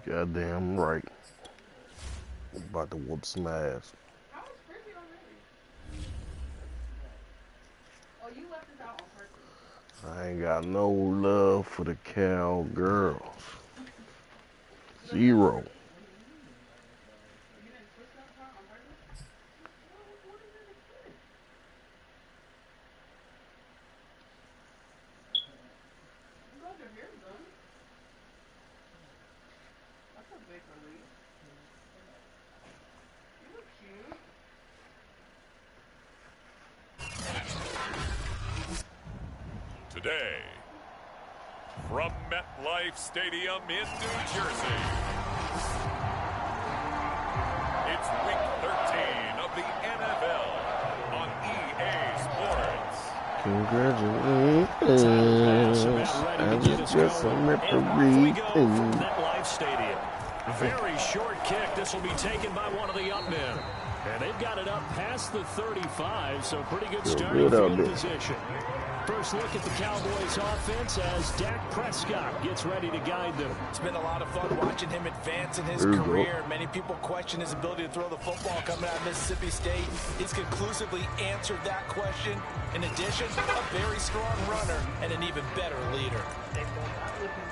Goddamn right. About to whoop some ass. I ain't got no love for the cowgirls. Zero. Today, from MetLife Stadium in New Jersey, it's Week 13 of the NFL on EA Sports. Congratulations, I was just a referee. MetLife Stadium. Very short kick. This will be taken by one of the up men. And they've got it up past the 35, so pretty good starting field position. First look at the Cowboys offense as Dak Prescott gets ready to guide them. It's been a lot of fun watching him advance in his career. Many people question his ability to throw the football coming out of Mississippi State. He's conclusively answered that question. In addition, a very strong runner and an even better leader.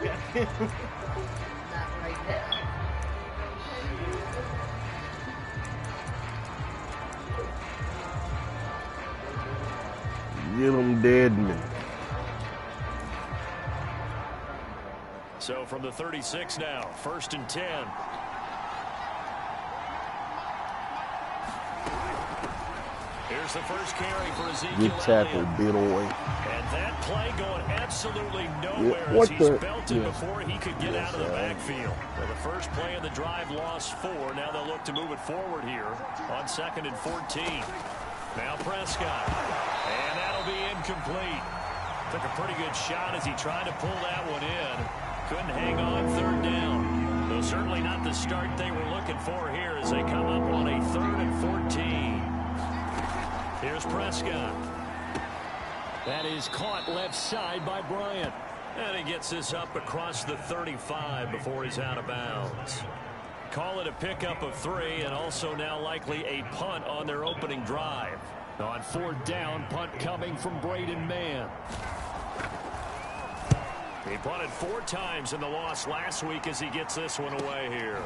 Not right now. Get him, Deadman. So from the 36 now, 1st and 10. Here's the first carry for Ezekiel. Good tackle, bit away. And that play going absolutely nowhere as he's belted before he could get out of the backfield. Well, the first play of the drive lost 4. Now they'll look to move it forward here on 2nd and 14. Now Prescott. And that'll be incomplete. Took a pretty good shot as he tried to pull that one in. Couldn't hang on 3rd down. Though certainly not the start they were looking for here as they come up on a 3rd and 14. Here's Prescott. That is caught left side by Bryant. And he gets this up across the 35 before he's out of bounds. Call it a pickup of 3 and also now likely a punt on their opening drive. On 4th down, punt coming from Braden Mann. He punted 4 times in the loss last week as he gets this one away here.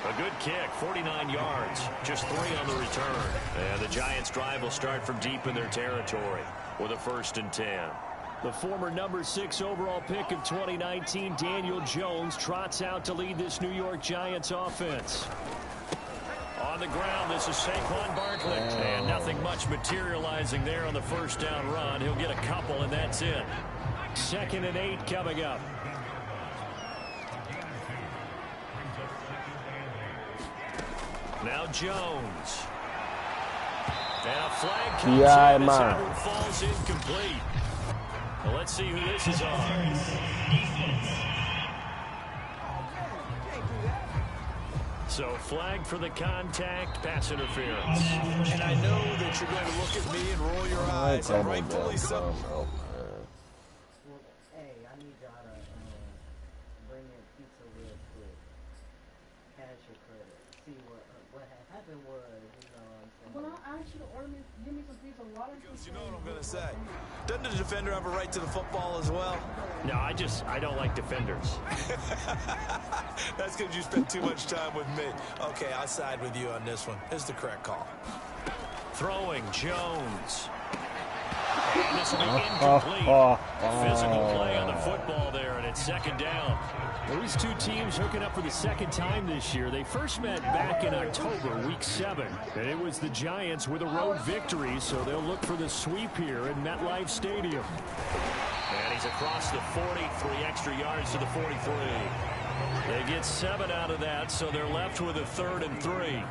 A good kick, 49 yards, just 3 on the return. And the Giants' drive will start from deep in their territory with a 1st and 10. The former number 6 overall pick of 2019, Daniel Jones, trots out to lead this New York Giants offense. On the ground, this is Saquon Barkley. And nothing much materializing there on the 1st down run. He'll get a couple, and that's it. 2nd and 8 coming up. Now Jones. And a flag comes in as Howard falls incomplete. Well, let's see who this is on. So flag for the contact, pass interference. And I know that you're going to look at me and roll your eyes, and rightfully so. Hey, I need y'all to bring in pizza real quick. Cash your credit. See what happened was, you know what I'm saying? When I asked you to order me, give me some pizza, a lot of Because you know what I'm going to say. Doesn't the defender have a right to the football as well? No, I don't like defenders. That's because you spend too much time with me. Okay, I'll side with you on this one. Here's the correct call. Throwing Jones. And this will be incomplete. Physical play on the football there, and it's 2nd down. Well, these two teams hooking up for the 2nd time this year. They first met back in October, Week 7. And it was the Giants with a road victory, so they'll look for the sweep here in MetLife Stadium. And he's across the 40, 3 extra yards to the 43. They get 7 out of that, so they're left with a 3rd and 3.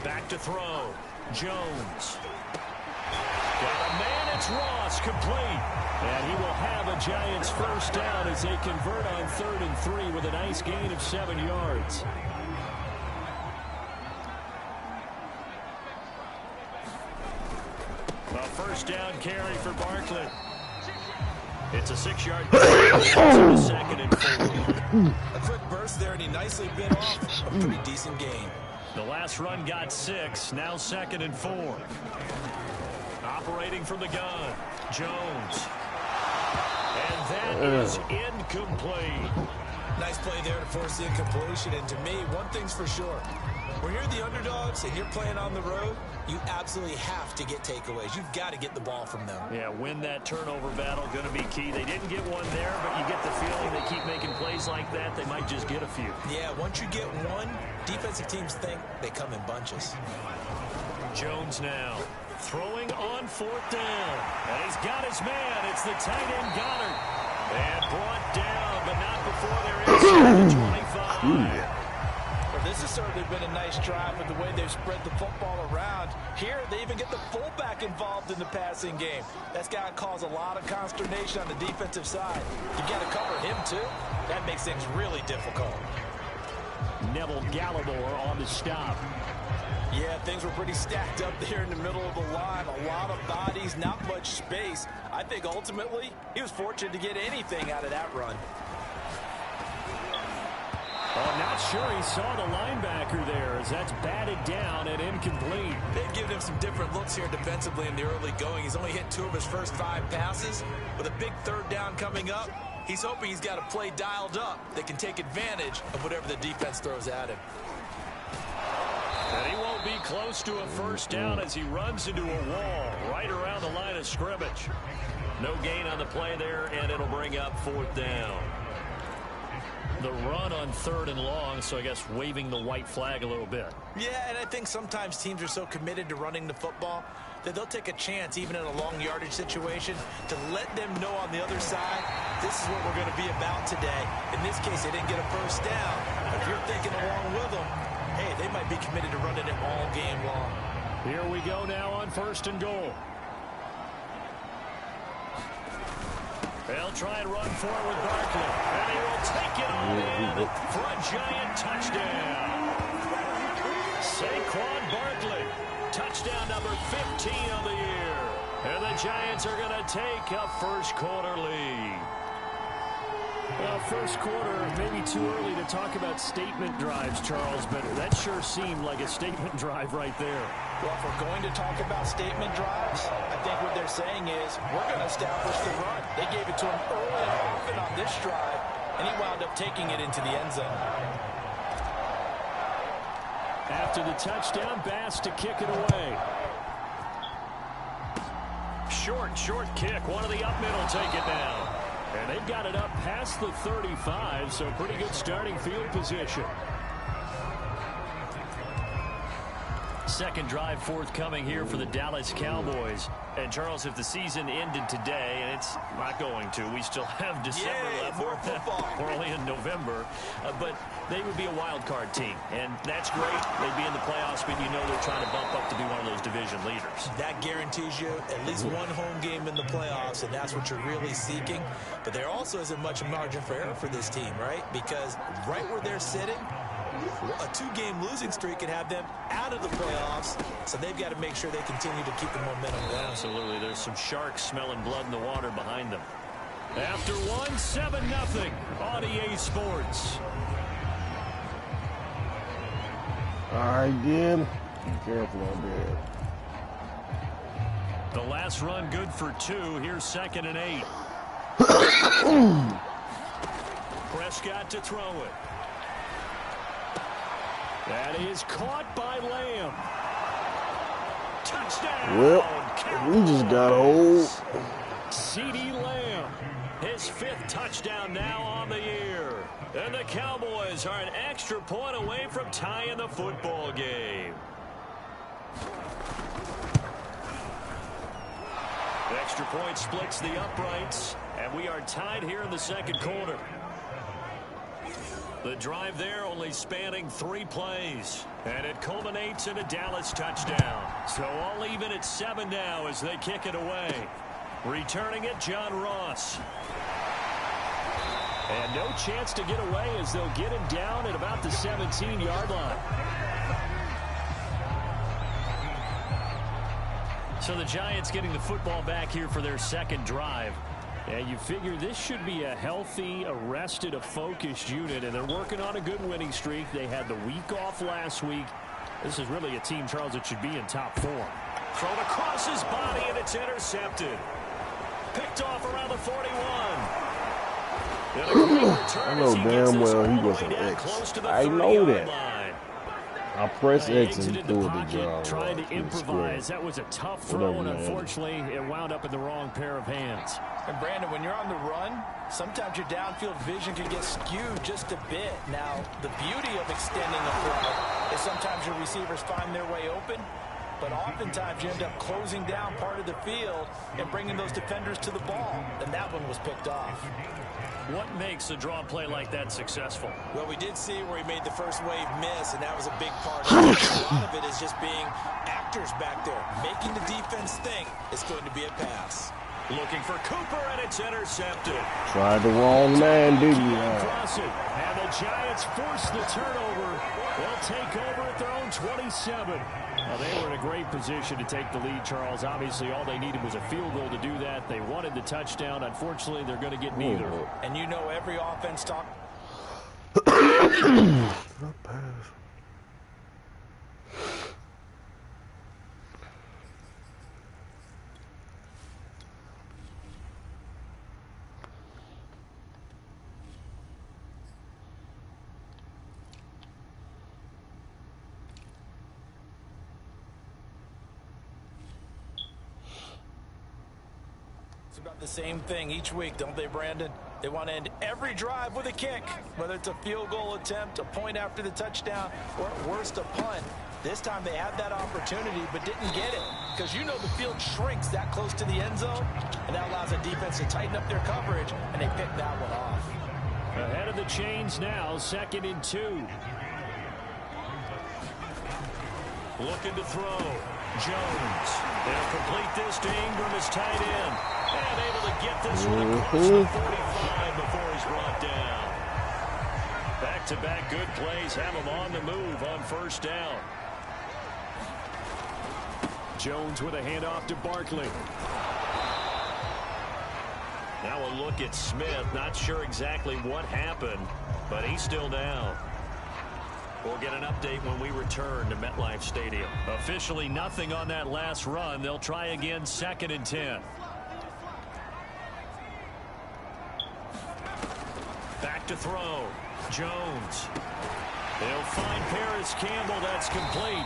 Back to throw. Jones. Got a man, it's Ross, complete. And he will have a Giants 1st down as they convert on 3rd and 3 with a nice gain of 7 yards. A first down carry for Barkley. It's a 6-yard carry. Second and 4. A quick burst there, and he nicely bit off a pretty decent gain. The last run got 6. Now second and 4. Operating from the gun, Jones. And that is incomplete. Nice play there to force the incompletion. And to me, one thing's for sure. When you're the underdogs and you're playing on the road, you absolutely have to get takeaways. You've got to get the ball from them. Yeah, win that turnover battle, going to be key. They didn't get one there, but you get the feeling they keep making plays like that, they might just get a few. Yeah, once you get one, defensive teams think they come in bunches. Jones now throwing on 4th down. And he's got his man. It's the tight end Goddard. And brought down, but not before they're inside the 25. Well, this has certainly been a nice drive with the way they've spread the football around. Here, they even get the fullback involved in the passing game. That's got to cause a lot of consternation on the defensive side. You got to cover him, too. That makes things really difficult. Neville Gallimore on the stop. Yeah, things were pretty stacked up there in the middle of the line. A lot of bodies, not much space. I think ultimately he was fortunate to get anything out of that run. I'm not sure he saw the linebacker there as that's batted down and incomplete. They've given him some different looks here defensively in the early going. He's only hit 2 of his first 5 passes. With a big 3rd down coming up, he's hoping he's got a play dialed up that can take advantage of whatever the defense throws at him. And he won't be close to a first down as he runs into a wall right around the line of scrimmage. No gain on the play there, and it'll bring up 4th down. The run on 3rd and long, so I guess waving the white flag a little bit. Yeah, and I think sometimes teams are so committed to running the football that they'll take a chance, even in a long yardage situation, to let them know on the other side, this is what we're going to be about today. In this case, they didn't get a first down. But if you're thinking along with them, hey, they might be committed to running it all game long. Here we go now on 1st and goal. They'll try and run forward with Barkley. And he will take it all in for a giant touchdown. Saquon Barkley, touchdown number 15 of the year. And the Giants are going to take a first quarter lead. Well, first quarter, maybe too early to talk about statement drives, Charles, but that sure seemed like a statement drive right there. Well, if we're going to talk about statement drives, I think what they're saying is we're going to establish the run. They gave it to him early and often on this drive, and he wound up taking it into the end zone. After the touchdown, Bass to kick it away. Short kick. One of the up middle take it down. And they've got it up past the 35, so pretty good starting field position. Second drive forthcoming here for the Dallas Cowboys. And, Charles, if the season ended today, and it's not going to, we still have December left. More football. We're only in November. But they would be a wild card team, and that's great. They'd be in the playoffs, but you know they're trying to bump up to be one of those division leaders. That guarantees you at least one home game in the playoffs, and that's what you're really seeking. But there also isn't much margin for error for this team, right? Because right where they're sitting, a 2-game losing streak could have them out of the playoffs, so they've got to make sure they continue to keep the momentum going. Absolutely. There's some sharks smelling blood in the water behind them. After 7-0 on EA Sports. All right, Gib. Be careful on that. The last run good for 2. Here's 2nd and 8. Prescott to throw it. That is caught by Lamb. Touchdown. Well, we just got old. CeeDee Lamb, his 5th touchdown now on the year. And the Cowboys are an extra point away from tying the football game. The extra point splits the uprights, and we are tied here in the second quarter. The drive there only spanning 3 plays, and it culminates in a Dallas touchdown. So all even at 7 now as they kick it away. Returning it, John Ross. And no chance to get away as they'll get him down at about the 17-yard line. So the Giants getting the football back here for their second drive. And you figure this should be a healthy, arrested, a focused unit, and they're working on a good winning streak. They had the week off last week. This is really a team, Charles, that should be in top form. Thrown across his body, and it's intercepted. Picked off around the 41. I know damn well he was an X. I know that. I pressed X and he threw the job. Trying to improvise. That was a tough throw, and unfortunately, it wound up in the wrong pair of hands. And Brandon, when you're on the run, sometimes your downfield vision can get skewed just a bit. Now, the beauty of extending a throw is sometimes your receivers find their way open, but oftentimes you end up closing down part of the field and bringing those defenders to the ball. And that one was picked off. What makes a draw play like that successful? Well, we did see where he made the first wave miss, and that was a big part of it. A lot of it is just being actors back there, making the defense think it's going to be a pass. Looking for Cooper, and it's intercepted. Tried the wrong man, didn't you? And the Giants force the turnover. They'll take over at their own 27. Now, they were in a great position to take the lead, Charles. Obviously, all they needed was a field goal to do that. They wanted the touchdown. Unfortunately, they're going to get neither. And you know every offense talk. About the same thing each week, don't they, Brandon? They want to end every drive with a kick, whether it's a field goal attempt, a point after the touchdown, or at worst a punt. This time they had that opportunity but didn't get it, because you know the field shrinks that close to the end zone, and that allows the defense to tighten up their coverage, and they picked that one off. Ahead of the chains now, 2nd and 2. Looking to throw. Jones. They'll complete this to Ingram as tight end. And able to get this one across the 45 before he's brought down. Back-to-back good plays have him on the move on first down. Jones with a handoff to Barkley. Now a look at Smith. Not sure exactly what happened, but he's still down. We'll get an update when we return to MetLife Stadium. Officially nothing on that last run. They'll try again, 2nd and 10. Back to throw. Jones. They'll find Paris Campbell. That's complete.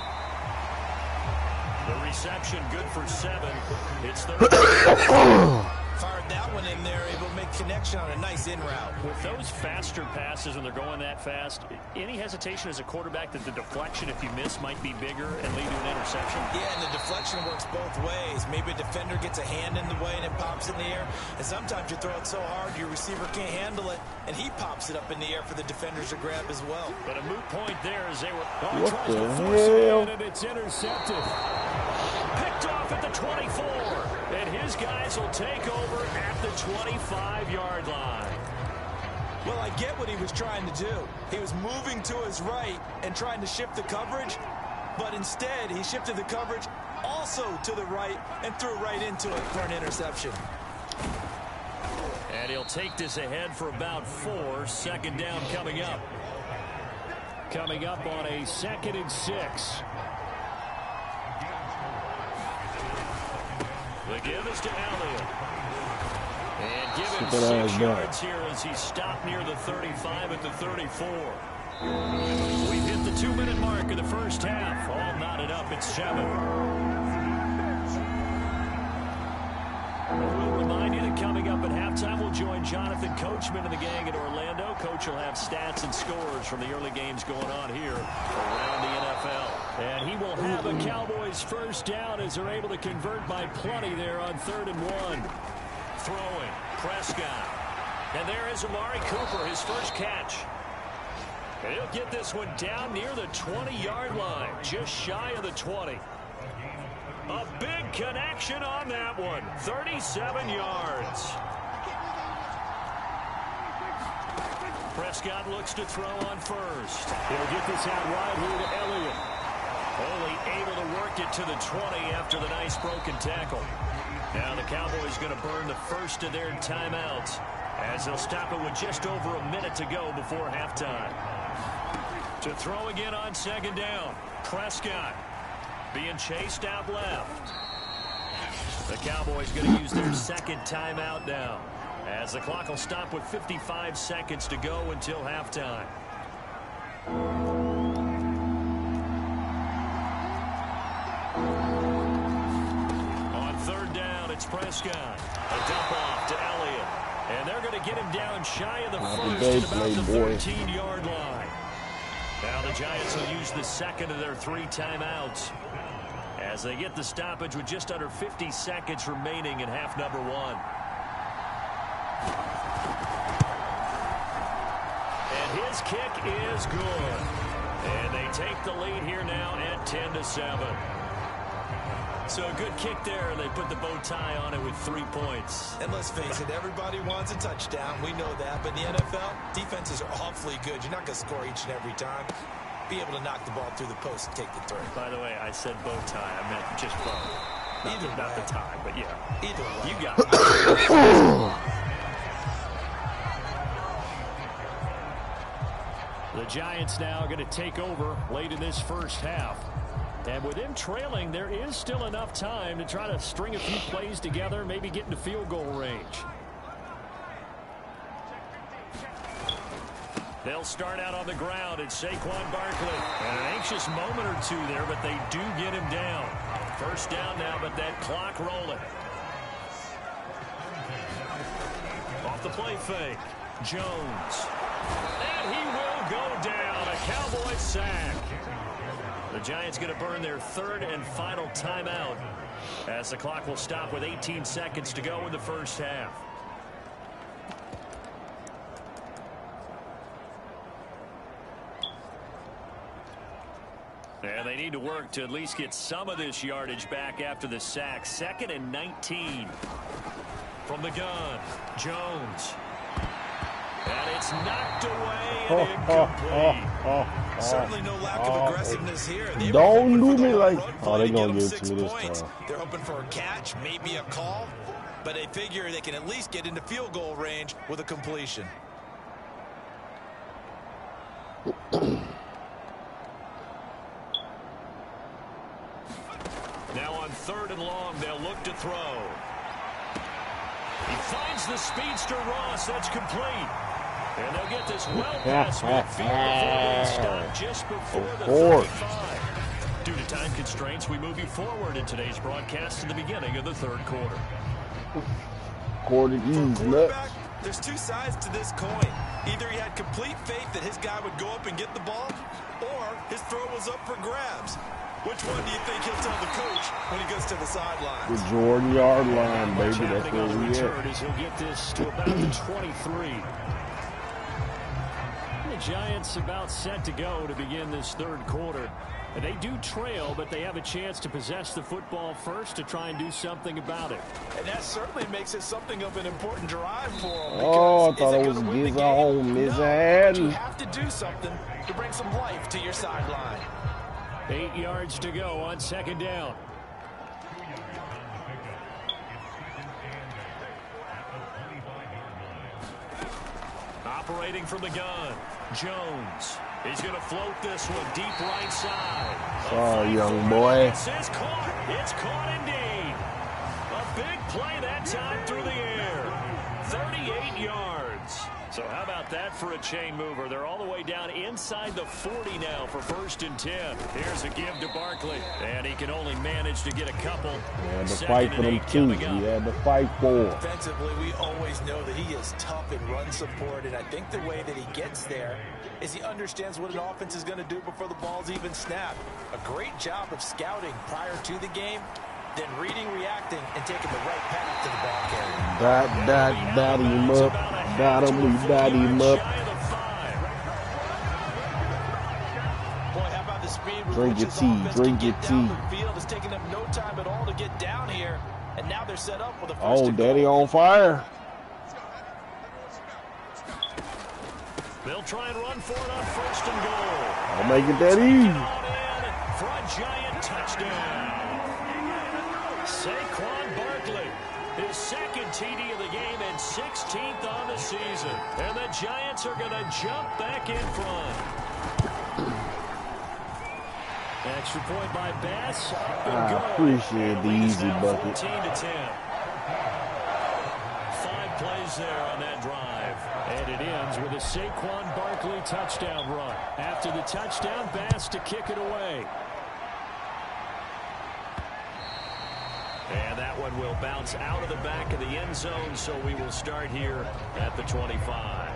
The reception good for 7. It's 30. Fired that one in there, able to make connection on a nice in route. With those faster passes and they're going that fast, any hesitation as a quarterback that the deflection, if you miss, might be bigger and lead to an interception? Yeah, and the deflection works both ways. Maybe a defender gets a hand in the way and it pops in the air. And sometimes you throw it so hard your receiver can't handle it, and he pops it up in the air for the defenders to grab as well. But a moot point there as they were what the hell? And it's intercepted. Picked off at the 24. And his guys will take over at the 25-yard line. Well, I get what he was trying to do. He was moving to his right and trying to shift the coverage, but instead he shifted the coverage also to the right and threw right into it for an interception. And he'll take this ahead for about 4. 2nd down coming up. Coming up on a 2nd and 6. The give is to Elliott. And give him 6 yards here as he stopped near the 35 at the 34. We've hit the 2-minute mark of the first half. All knotted up at 7. We'll remind you that coming up at halftime, we'll join Jonathan Coachman and the gang at Orlando. Coach will have stats and scores from the early games going on here around the NFL. And he will have a Cowboys first down as they're able to convert by plenty there on 3rd and 1. Throwing. Prescott. And there is Amari Cooper, his first catch. And he'll get this one down near the 20-yard line, just shy of the 20. A big connection on that one. 37 yards. Prescott looks to throw on first. He'll get this out wide here to Elliott. Only able to work it to the 20 after the nice broken tackle. Now the Cowboys going to burn the first of their timeouts as they'll stop it with just over a minute to go before halftime. To throw again on second down. Prescott being chased out left. The Cowboys going to use their second timeout now as the clock will stop with 55 seconds to go until halftime. On third down, it's Prescott. A dump off to Elliott. And they're going to get him down shy of the first at about the 13-yard line. Now the Giants will use the second of their 3 timeouts as they get the stoppage with just under 50 seconds remaining in half number 1. And his kick is good. And they take the lead here now at 10-7. So a good kick there, and they put the bow tie on it with 3 points. And let's face it, everybody wants a touchdown. We know that. But in the NFL, defenses are awfully good. You're not going to score each and every time. Be able to knock the ball through the post and take the throw. By the way, I said bow tie. I meant just bow. Not the tie, but yeah. Either way. You got it. The Giants now are going to take over late in this first half. And with them trailing, there is still enough time to try to string a few plays together, maybe get into field goal range. They'll start out on the ground. It's Saquon Barkley. And an anxious moment or two there, but they do get him down. First down now, but that clock rolling. Off the play fake. Jones. And he will go down. A Cowboys sack. The Giants going to burn their third and final timeout as the clock will stop with 18 seconds to go in the first half. And they need to work to at least get some of this yardage back after the sack. 2nd and 19 from the gun. Jones. And it's knocked away and incomplete. Certainly no lack of aggressiveness here. Don't do me like... Oh, they're going to give it to me this time. They're hoping for a catch, maybe a call, but they figure they can at least get into field goal range with a completion. Now on 3rd and long, they'll look to throw. He finds the speedster Ross. That's complete. And they'll get this well past midfield before being stopped just before the 35. Due to time constraints, we move you forward in today's broadcast to the beginning of the 3rd quarter. There's 2 sides to this coin. Either he had complete faith that his guy would go up and get the ball, or his throw was up for grabs. Which one do you think he'll tell the coach when he goes to the sidelines? The Jordan-yard line, baby. That's where we at. He'll get this to about the 23. The Giants about set to go to begin this 3rd quarter. They do trail, but they have a chance to possess the football first to try and do something about it. And that certainly makes it something of an important drive for them. Oh, I thought it was his home, his hand. You have to do something to bring some life to your sideline. 8 yards to go on 2nd down. Operating from the gun, Jones. He's going to float this one deep right side. Sorry, young boy. It's caught. It's caught indeed. A big play that time through the air. 38 yards. So how about that for a chain mover? They're all the way down inside the 40 now for 1st and 10. Here's a give to Barkley. And he can only manage to get a couple. He had to fight for them too. He had to fight for. Defensively, we always know that he is tough in run support. And I think the way that he gets there is he understands what an offense is going to do before the ball's even snapped. A great job of scouting prior to the game, then reading, reacting, and taking the right path to the ball carrier. Bat him up. Bat him up. Boy, how about the speed with Drink which your his tea. offense Drink can your get down tea. the field. It's taking them no time at all to get down here. And now they're set up with a first Oh, and daddy goal. on fire. They'll try and run for it on 1st and goal. I'll make it that easy. Front a giant touchdown. Saquon Barkley, his second TD of the game and 16th on the season. And the Giants are going to jump back in front. Extra point by Bass. I appreciate the easy bucket. 14-10. 5 plays there on that drive. And it ends with a Saquon Barkley touchdown run. After the touchdown, Bass to kick it away. And that one will bounce out of the back of the end zone, so we will start here at the 25.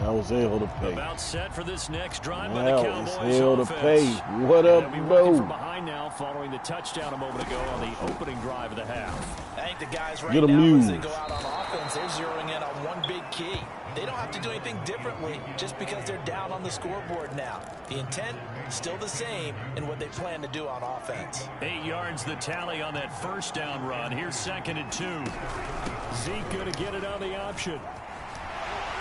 I was able to pay. About set for this next drive Now by the Cowboys it's able to offense. pay. What up, They'll be bro? working from behind now following the touchdown a moment ago on the opening drive of the half. I think the guys right Get now, amused. as they go out on offense, they're zeroing in on one big key. They don't have to do anything differently just because they're down on the scoreboard now. The intent still the same in what they plan to do on offense. 8 yards the tally on that first down run. Here's 2nd and 2. Zeke going to get it on the option.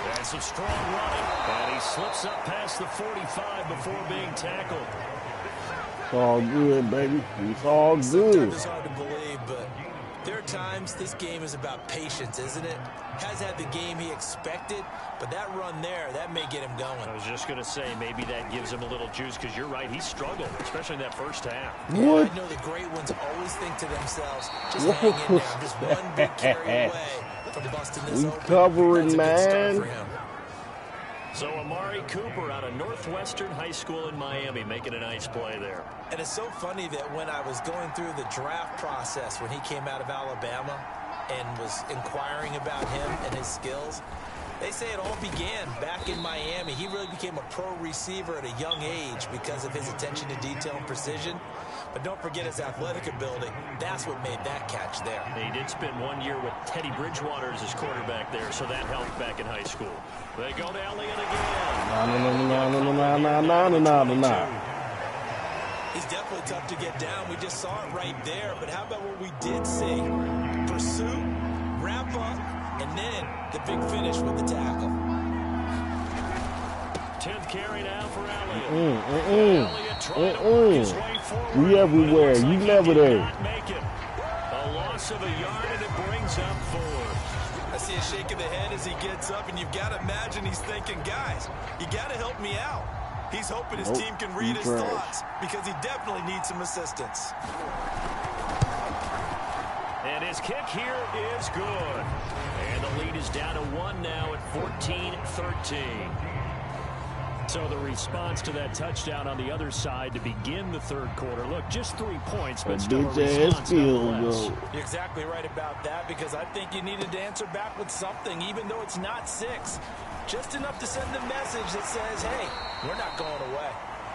That's some strong running. And he slips up past the 45 before being tackled. It's all good, baby. It's all good. Sometimes it's hard to believe, but there are times this game is about patience, isn't it? Has had the game he expected, but that run there, that may get him going. I was just going to say, maybe that gives him a little juice, because you're right, he struggled, especially in that first half. What? I know the great ones always think to themselves, just hang in there, just one big carry away from busting this We open. covering, That's a good start man. for him. So Amari Cooper out of Northwestern High School in Miami making a nice play there. And it's so funny that when I was going through the draft process when he came out of Alabama and was inquiring about him and his skills, they say it all began back in Miami. He really became a pro receiver at a young age because of his attention to detail and precision. But don't forget his athletic ability. That's what made that catch there. He did spend 1 year with Teddy Bridgewater as his quarterback there, so that helped back in high school. They go to Elliott again. No. He's definitely tough to get down. We just saw it right there. But how about what we did see? Pursuit, wrap up, and then the big finish with the tackle. 10th carry now for Elliott. Elliott trying to work his way forward. We everywhere. Looks You like he never did there. not make it. A loss of a yard, and it brings up 4. I see a shake of the head as he gets up, and you've got to imagine he's thinking, guys, you got to help me out. He's hoping his team can read his thoughts because he definitely needs some assistance. And his kick here is good. And the lead is down to 1 now at 14-13. So the response to that touchdown on the other side to begin the third quarter. Look, just 3 points, but still a response nonetheless. You're exactly right about that because I think you needed to answer back with something, even though it's not 6. Just enough to send a message that says, hey, we're not going away.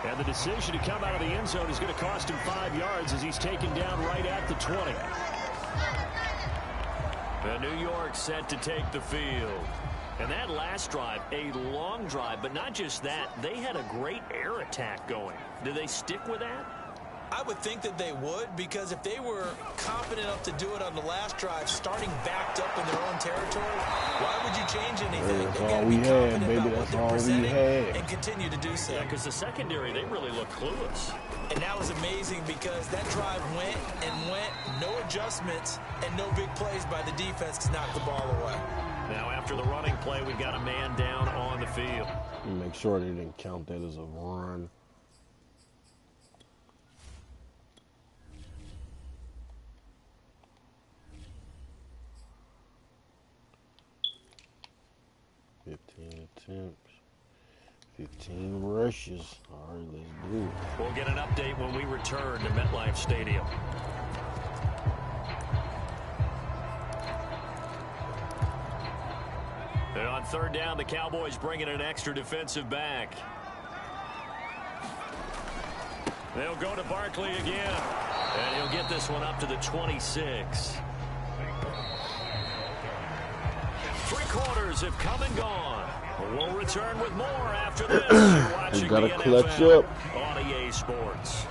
And the decision to come out of the end zone is going to cost him 5 yards as he's taken down right at the 20. And New York set to take the field. And that last drive, a long drive, but not just that, they had a great air attack going. Do they stick with that? I would think that they would, because if they were confident enough to do it on the last drive, starting backed up in their own territory, why would you change anything? That's They've all got to we be had, confident baby. about what That's they're all we presenting had. and continue to do so. Yeah, because the secondary, they really look clueless. And that was amazing because that drive went and went, no adjustments, and no big plays by the defense to knock the ball away. Now, after the running play, we've got a man down on the field. Make sure they didn't count that as a run. Attempts, 15 rushes. All right, let's do it. We'll get an update when we return to MetLife Stadium. And on third down, the Cowboys bringing an extra defensive back. They'll go to Barkley again. And he'll get this one up to the 26. 3 quarters have come and gone. We'll return with more after this. You're watching gotta the clutch NFL up. on EA Sports.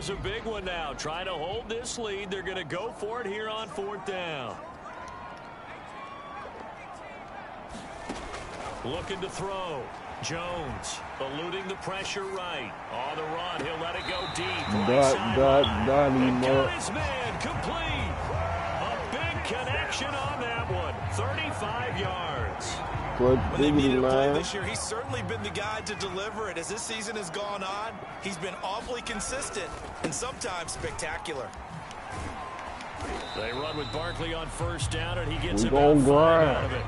Here's a big one now. Trying to hold this lead. They're going to go for it here on 4th down. Looking to throw. Jones eluding the pressure right. On the run. He'll let it go deep. Got his man complete. A big connection on that one. 35 yards. When they needed a play this year, he's certainly been the guy to deliver it. As this season has gone on, he's been awfully consistent and sometimes spectacular. They run with Barkley on 1st down, and he gets about 5 out of it.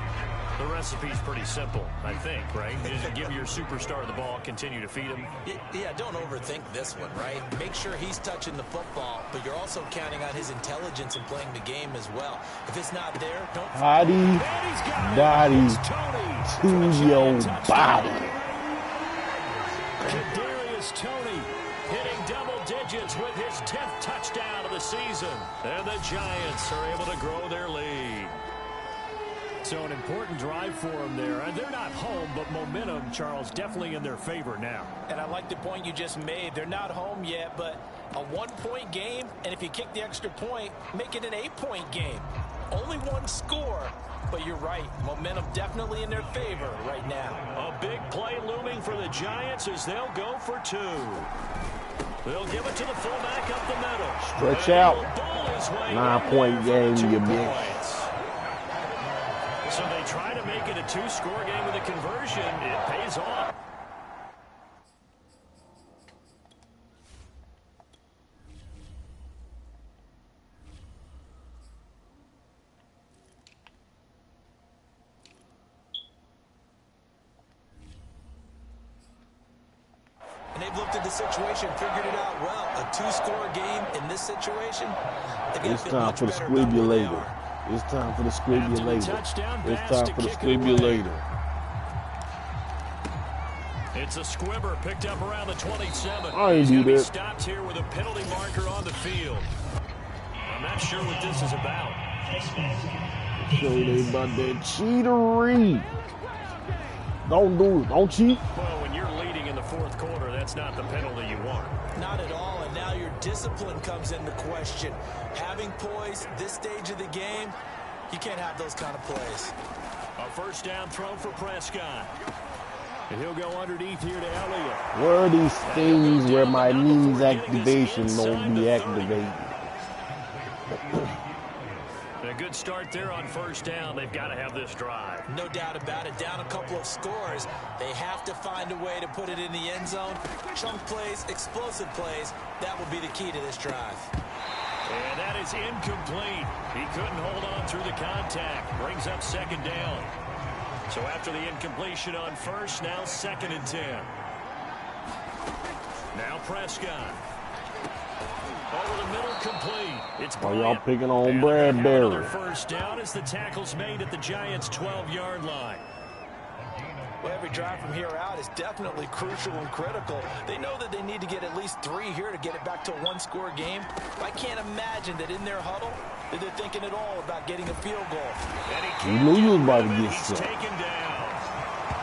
The recipe's pretty simple, I think, right? Just give your superstar the ball, continue to feed him. Yeah, don't overthink this one, right? Make sure he's touching the football, but you're also counting on his intelligence in playing the game as well. If it's not there, don't... Body to your body. Kadarius Toney hitting double digits with his 10th touchdown of the season. And the Giants are able to grow their lead. So an important drive for them there. And they're not home, but momentum, Charles, definitely in their favor now. And I like the point you just made. They're not home yet, but a 1-point game, and if you kick the extra point, make it an 8-point game. Only one score, but you're right. Momentum definitely in their favor right now. A big play looming for the Giants as they'll go for 2. They'll give it to the fullback up the middle. Stretch out. 9-point game, you bitch. So they try to make it a 2-score game with a conversion. It pays off. And they've looked at the situation, figured it out well. A 2-score game in this situation. It's time for the squibulator. It's time for the squibulator. It's time for the squibulator. It's a squibber picked up around the 27. I ain't do that. Stopped here with a penalty marker on the field. I'm not sure what this is about. Show they about that cheatery. Don't do it. Don't cheat. Well, when you're leading in the 4th quarter, that's not the penalty you want. Not at all, and now your discipline comes into question. Having poise this stage of the game, you can't have those kind of plays. A 1st down throw for Prescott. And he'll go underneath here to Elliott. Where are these things where my knees activation don't be activated? A good start there on 1st down. They've got to have this drive. No doubt about it. Down a couple of scores. They have to find a way to put it in the end zone. Chunk plays, explosive plays. That will be the key to this drive. And that is incomplete. He couldn't hold on through the contact. Brings up 2nd down. So after the incompletion on 1st, now 2nd and 10. Now Prescott. Over the middle, complete. It's Bryant. Y'all picking on Bradbury. Another 1st down as the tackle's made at the Giants' 12-yard line. Well, every drive from here out is definitely crucial and critical. They know that they need to get at least 3 here to get it back to a 1-score game. I can't imagine that in their huddle that they're thinking at all about getting a field goal. You knew you was about to get He's taken down.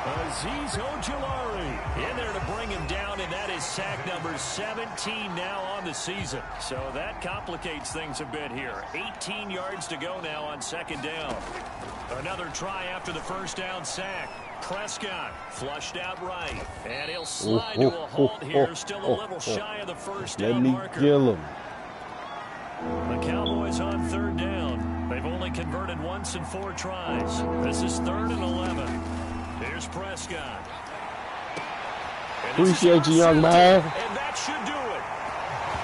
Azeez Ojulari in there to bring him down, and that is sack number 17 now on the season. So that complicates things a bit here. 18 yards to go now on 2nd down. Another try after the 1st down sack. Prescott flushed out right, and he'll slide to a halt here, still a little shy of the 1st down marker. Let me kill him. The Cowboys on 3rd down. They've only converted once in 4 tries. This is 3rd and 11. Here's Prescott. Appreciate you, young man. And that should do it.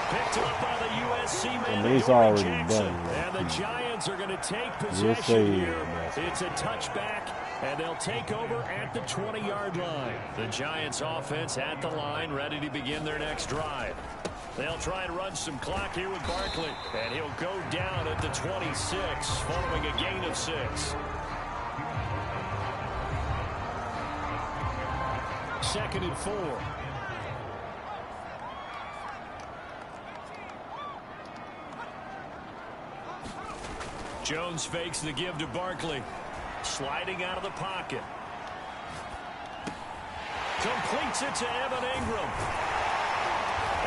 Picked up by the USC man. And it's already done. And the Giants are going to take possession here. It's a touchback, and they'll take over at the 20-yard line. The Giants offense at the line, ready to begin their next drive. They'll try and run some clock here with Barkley. And he'll go down at the 26, following a gain of 6. 2nd and 4. Jones fakes the give to Barkley. Sliding out of the pocket. Completes it to Evan Ingram.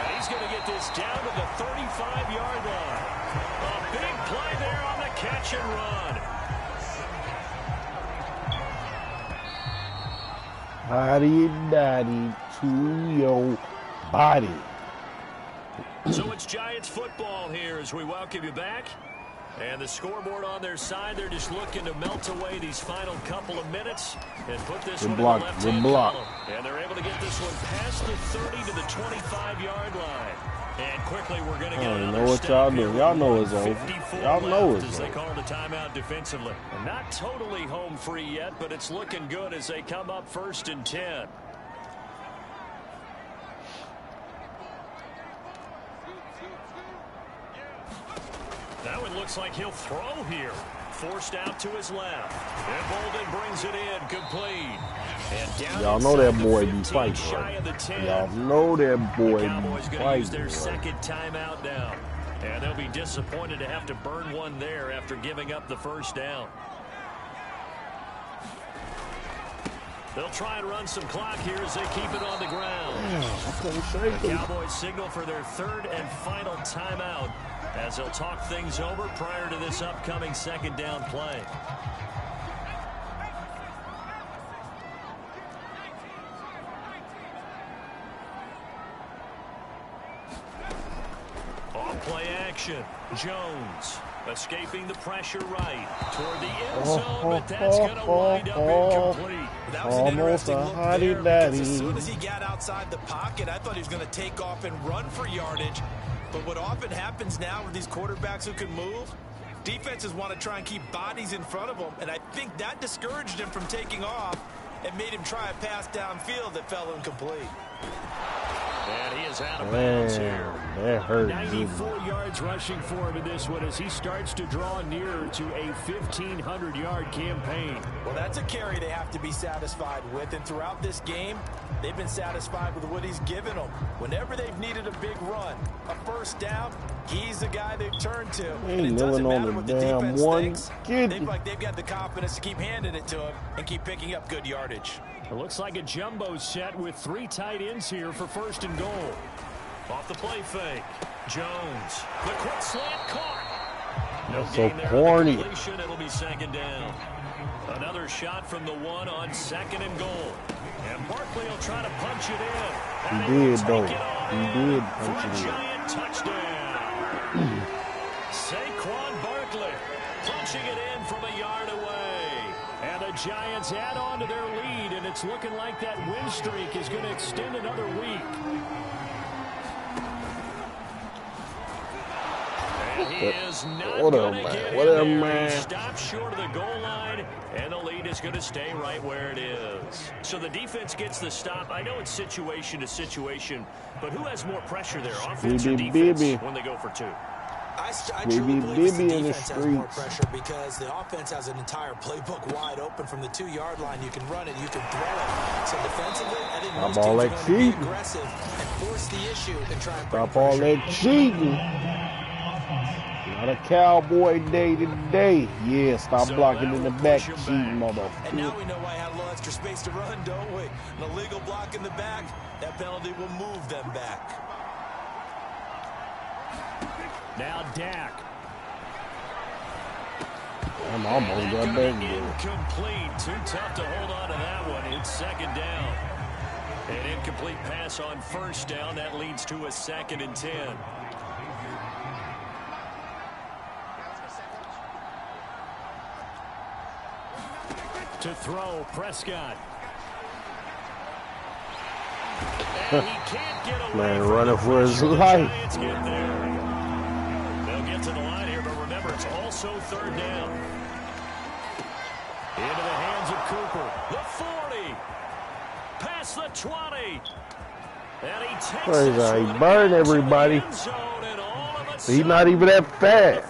And he's going to get this down to the 35-yard line. A big play there on the catch and run. Hotty daddy to your body. So it's Giants football here as we welcome you back. And the scoreboard on their side, they're just looking to melt away these final couple of minutes and put this one in the left-hand column. And they're able to get this one past the 30 to the 25-yard line. And quickly, we're going to get another what y'all do. Y'all know it's over. 54 Y'all know it's as they over. call the timeout defensively. Not totally home free yet, but it's looking good as they come up 1st and 10. Now it looks like he'll throw here. Forced out to his left. And Bolden brings it in, complete. Y'all know that boy be fighting, right? Y'all know that boy be Cowboys going to use their fighting, second timeout now. And they'll be disappointed to have to burn one there after giving up the first down. They'll try and run some clock here as they keep it on the ground. The Cowboys signal for their 3rd and final timeout as they'll talk things over prior to this upcoming 2nd down play. Off play action. Jones escaping the pressure right toward the end zone, but that's going to wind up incomplete. That was an interesting look there because as soon as he got outside the pocket, I thought he was going to take off and run for yardage. But what often happens now with these quarterbacks who can move, defenses want to try and keep bodies in front of them, and I think that discouraged him from taking off and made him try a pass downfield that fell incomplete. And he is out of bounds here. That hurt. 94 yards rushing for him in this one as he starts to draw nearer to a 1,500-yard campaign. Well, that's a carry they have to be satisfied with, and throughout this game, they've been satisfied with what he's given them. Whenever they've needed a big run, a first down, he's the guy they've turned to. And it doesn't matter what the defense thinks. They feel like they've got the confidence to keep handing it to him and keep picking up good yardage. It looks like a jumbo set with 3 tight ends here for 1st and goal. Off the play fake. Jones. The quick slant caught. That's so corny. It'll be 2nd down. Another shot from the 1 on 2nd and goal. And Barkley will try to punch it in. He did, though. He did punch it in. Giant touchdown. Saquon Barkley punching it in from a yard away. And the Giants add on to their lead, and it's looking like that win streak is going to extend another week. And he is not going to get in there. He stops short of the goal line, and the lead is going to stay right where it is. So the defense gets the stop. I know it's situation to situation, but who has more pressure there, offense or defense, when they go for 2? I truly believe the defense has more pressure because the offense has an entire playbook wide open from the 2-yard line. You can run it, you can throw it. So defensively, I think most teams are going to be aggressive and force the issue and try and bring Stop all that cheating. Not a cowboy day today. Yeah, stop blocking in the back, cheating, motherfucker. And now we know why I had a little extra space to run, don't we? An illegal block in the back, that penalty will move them back. Now Dak. I'm almost got back. Incomplete. Too tough to hold on to that one. It's 2nd down. An incomplete pass on 1st down. That leads to a 2nd and 10. To throw, Prescott. And he can't get away. Man, running for his life. Giants get there. They'll get to the line here, but remember, it's also 3rd down. Into the hands of Cooper. The 40. Past the 20. And he takes He burned everybody. He's not even that fast.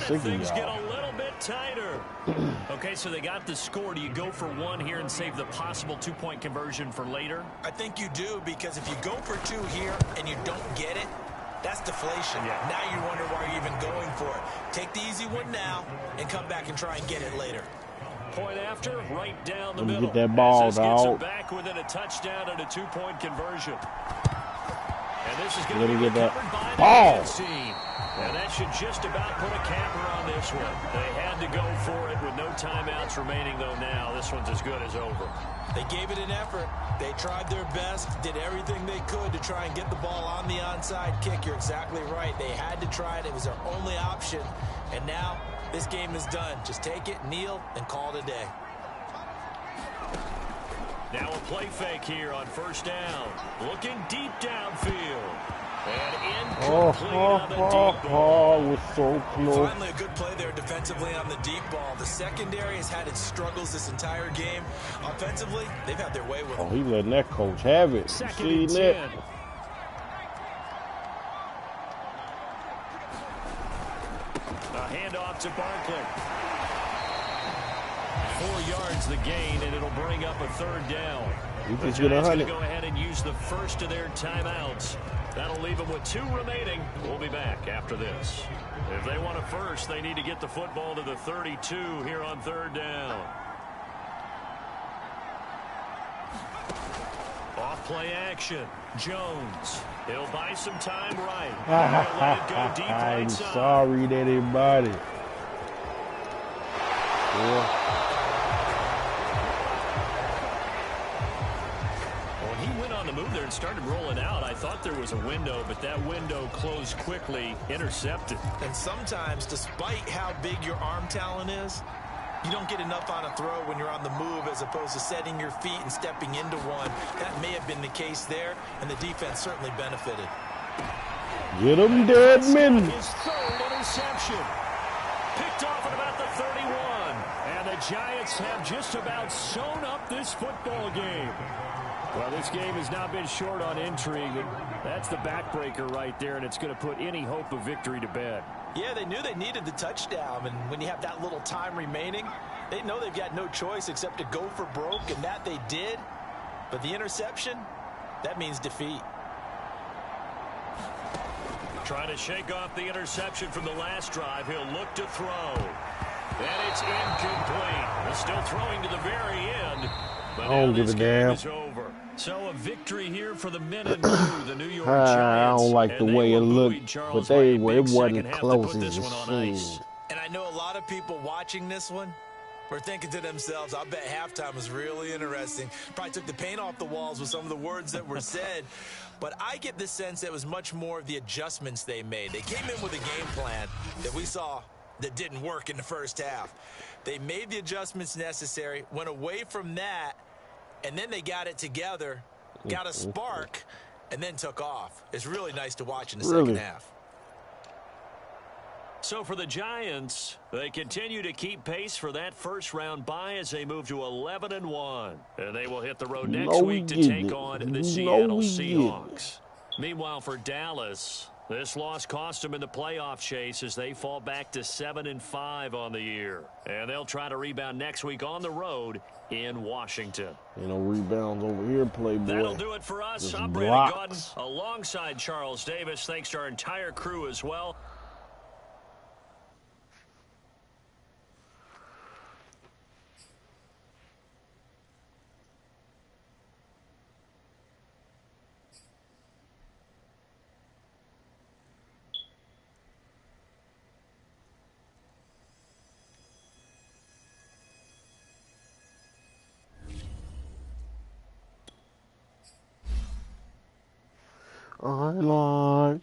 Things get a little bit tighter. Okay, so they got the score. Do you go for 1 here and save the possible 2-point conversion for later? I think you do, because if you go for 2 here and you don't get it, that's deflation. Yeah. Now you wonder why you're even going for it. Take the easy one now and come back and try and get it later. Point after, right down the middle. Get that ball, gets dog. back within a touchdown and a 2-point conversion. And this is going to be get that recovered by the ball. defense team. And that should just about put a capper on this one. They had to go for it with no timeouts remaining, though now. This one's as good as over. They gave it an effort. They tried their best, did everything they could to try and get the ball on the onside kick. You're exactly right. They had to try it. It was their only option. And now this game is done. Just take it, kneel, and call it a day. Now a play fake here on first down. Looking deep downfield. And incomplete on the deep ball. It was so close. Finally a good play there defensively on the deep ball. The secondary has had its struggles this entire game. Offensively, they've had their way with Oh, them. he letting that coach have it. Second You and seen 10. that? A handoff to Barkley. 4 yards the gain, and it'll bring up a third down. He The just get Giants going to 100. go ahead and use the first of their timeouts. That'll leave them with 2 remaining. We'll be back after this. If they want a first, they need to get the football to the 32 here on third down. Off play action. Jones. He'll buy some time right. He'll let it go deep right I'm side. sorry that everybody. Yeah. When he went on the move there and started rolling out, I thought there was a window, but that window closed quickly, intercepted. And sometimes, despite how big your arm talent is, you don't get enough on a throw when you're on the move as opposed to setting your feet and stepping into one. That may have been the case there, and the defense certainly benefited. Get him, Deadman. His third interception. Picked off at about the 31. And the Giants have just about sewn up this football game. Well, this game has not been short on intrigue. That's the backbreaker right there, and it's going to put any hope of victory to bed. Yeah, they knew they needed the touchdown, and when you have that little time remaining, they know they've got no choice except to go for broke, and that they did. But the interception, that means defeat. Trying to shake off the interception from the last drive. He'll look to throw. And it's incomplete. He's still throwing to the very end. But I don't now give this a game damn. is over. So a victory here for the men in blue, the New York Giants. I don't like the And way they it were looked, buoyed, but Charles, they by a it big wasn't second half to close put as this it one on seemed. ice. And I know a lot of people watching this one were thinking to themselves, I bet halftime was really interesting. Probably took the paint off the walls with some of the words that were said. But I get the sense that it was much more of the adjustments they made. They came in with a game plan that we saw that didn't work in the first half. They made the adjustments necessary, went away from that, and then they got it together, got a spark, and then took off. It's really nice to watch in the second half. So for the Giants, they continue to keep pace for that first-round bye as they move to 11-1. And they will hit the road next week to take on the Seattle Seahawks. Meanwhile, for Dallas, this loss cost them in the playoff chase as they fall back to 7-5 on the year. And they'll try to rebound next week on the road in Washington. You know, rebounds over here, playboy. That'll do it for us. Just I'm Brandon Gordon blocks. alongside Charles Davis. Thanks to our entire crew as well. I like.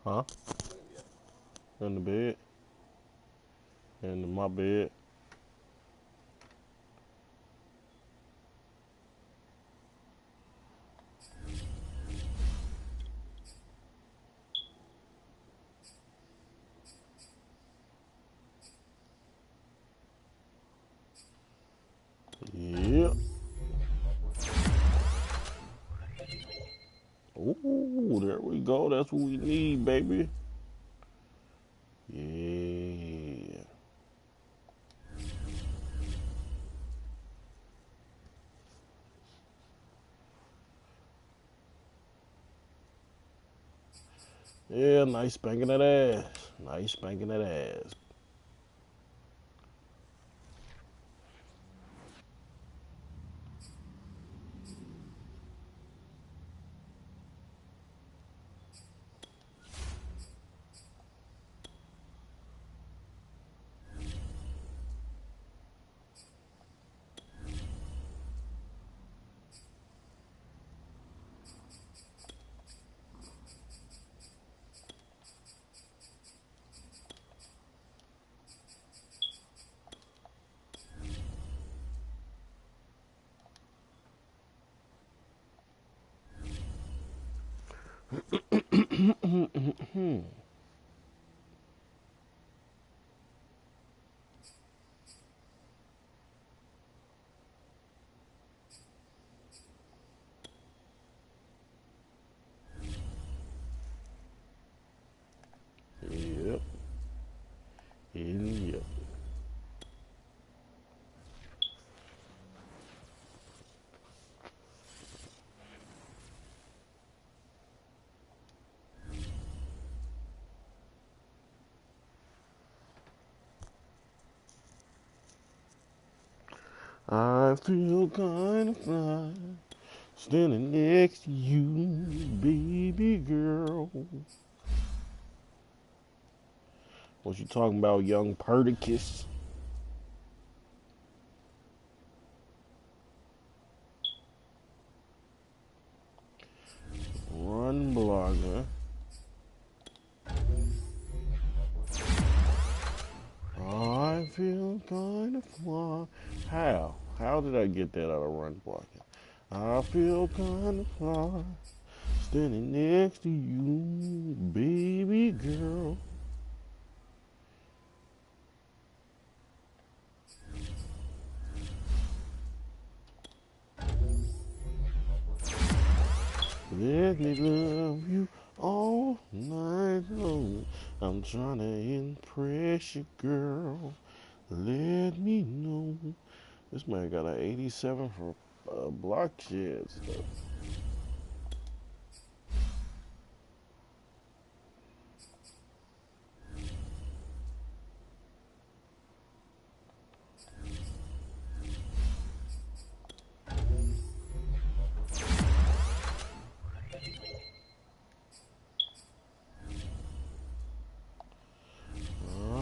Huh? In the bed. In my bed. Yep. Ooh, there we go. That's what we need, baby. Yeah. Yeah, nice spanking that ass. Nice spanking that ass. Yep. Yep. I feel kind of fine standing next to you, baby girl. What you talking about, young Perdicus? Run blogger. I feel kind of fly. How? How did I get that out of run blocking? I feel kind of fly standing next to you, baby girl. Let me love you all night long. I'm trying to impress you, girl. Let me know. This man got an 87 for block shed stuff.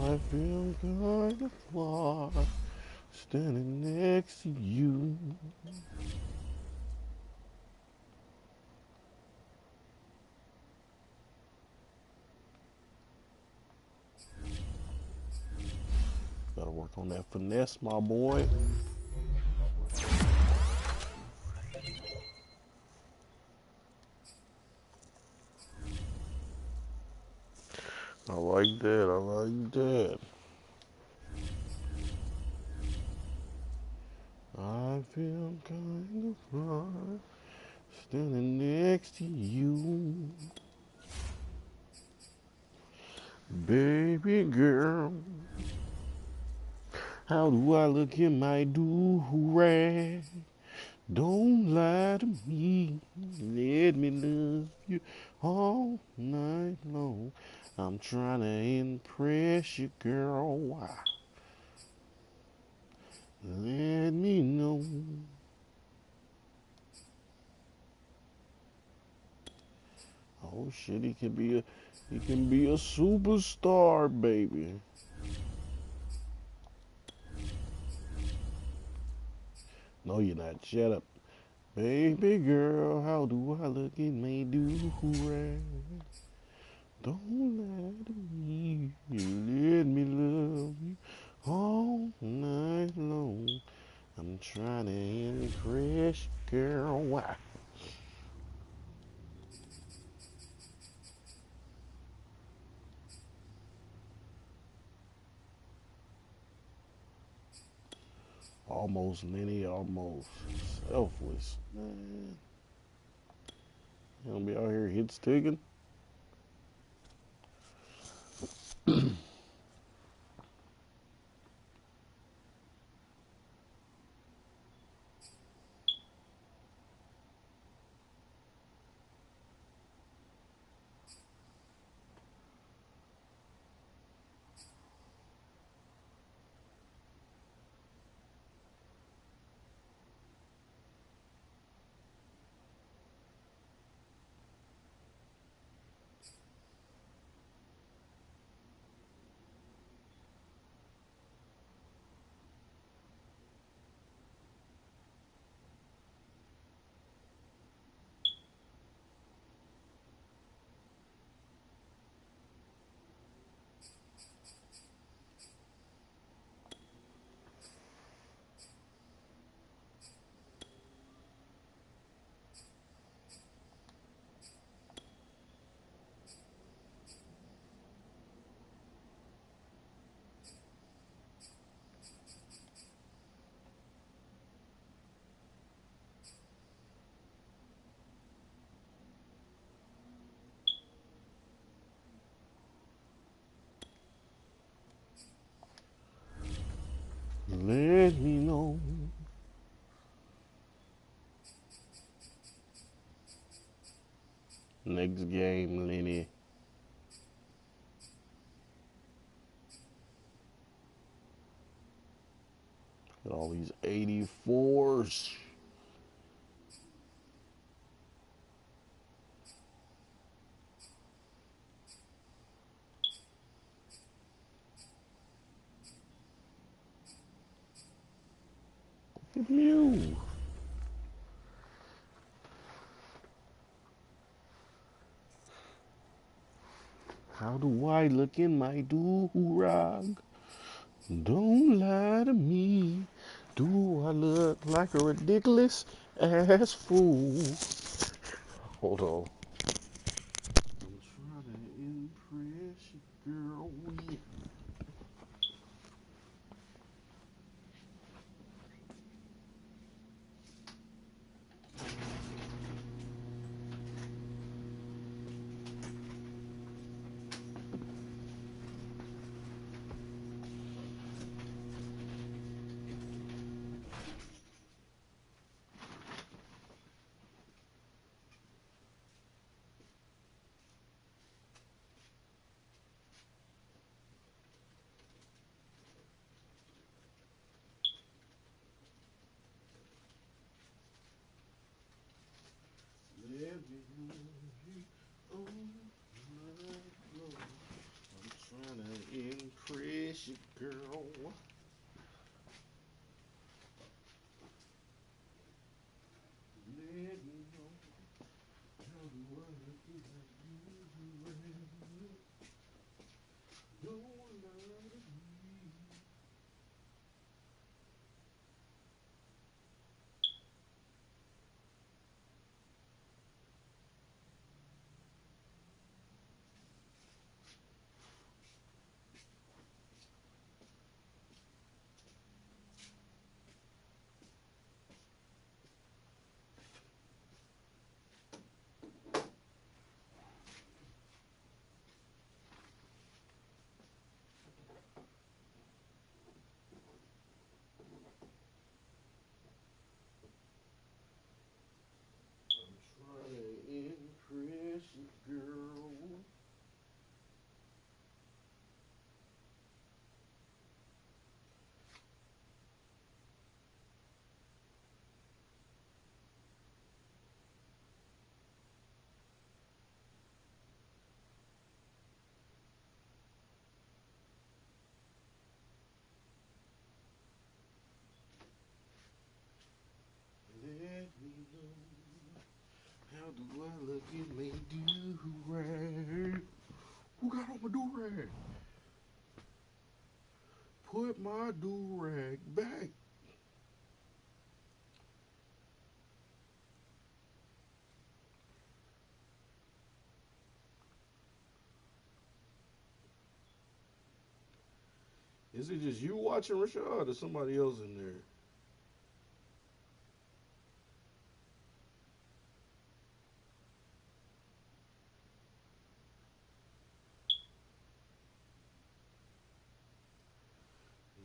I feel kind of fly standing next to you. Gotta work on that finesse, my boy. I like that. I like that. I feel kind of fly standing next to you, baby girl. How do I look in my do-rag? Don't lie to me. Let me love you all night long. I'm trying to impress you, girl. Let me know. Oh shit, he can be a superstar, baby. No, you're not. Shut up. Baby girl, how do I look in my do-rag? Don't lie to me. Let me love you all night long. I'm trying to impress you, girl. Why? Almost Lenny, almost selfless. Man, you gonna be out here hit sticking? Next game, Lenny. Got all these 84s. Look at you. How do I look in my do-rag? Don't lie to me. Do I look like a ridiculous ass fool? Hold on. I'm trying to impress you, girl. Yeah. Let me love you all night long. I'm trying to impress you, girl. Let me know how do I look in my do-rag? Don't lie to me. Trying to impress you, girl. Let me know how do I look in my do-rag? Who got on my do-rag? Put my do-rag back. Is it just you watching, Rashad, or somebody else in there?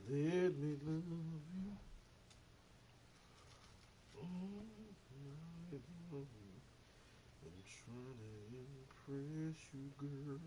Let me love you all night long. I'm trying to impress you, girl.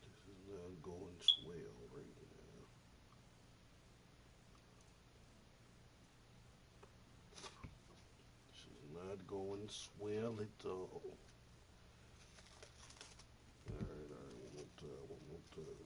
This is not going swell right now. This is not going swell at all. Alright, one more time.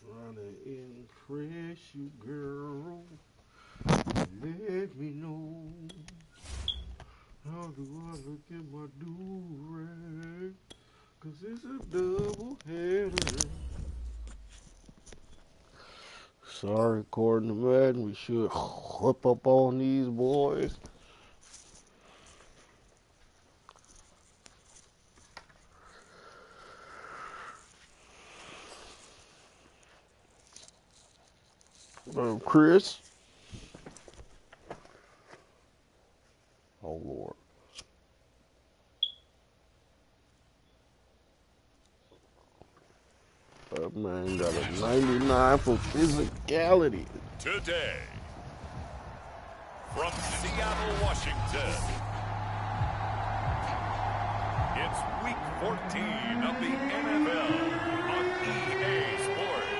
Trying to impress you, girl. Let me know. How do I look at my do-rag? 'Cause it's a double header. Sorry, according to Madden, we should whip up on these boys. Chris. Oh, Lord. That man got a 99 for physicality. Today, from Seattle, Washington, it's Week 14 of the NFL on EA Sports.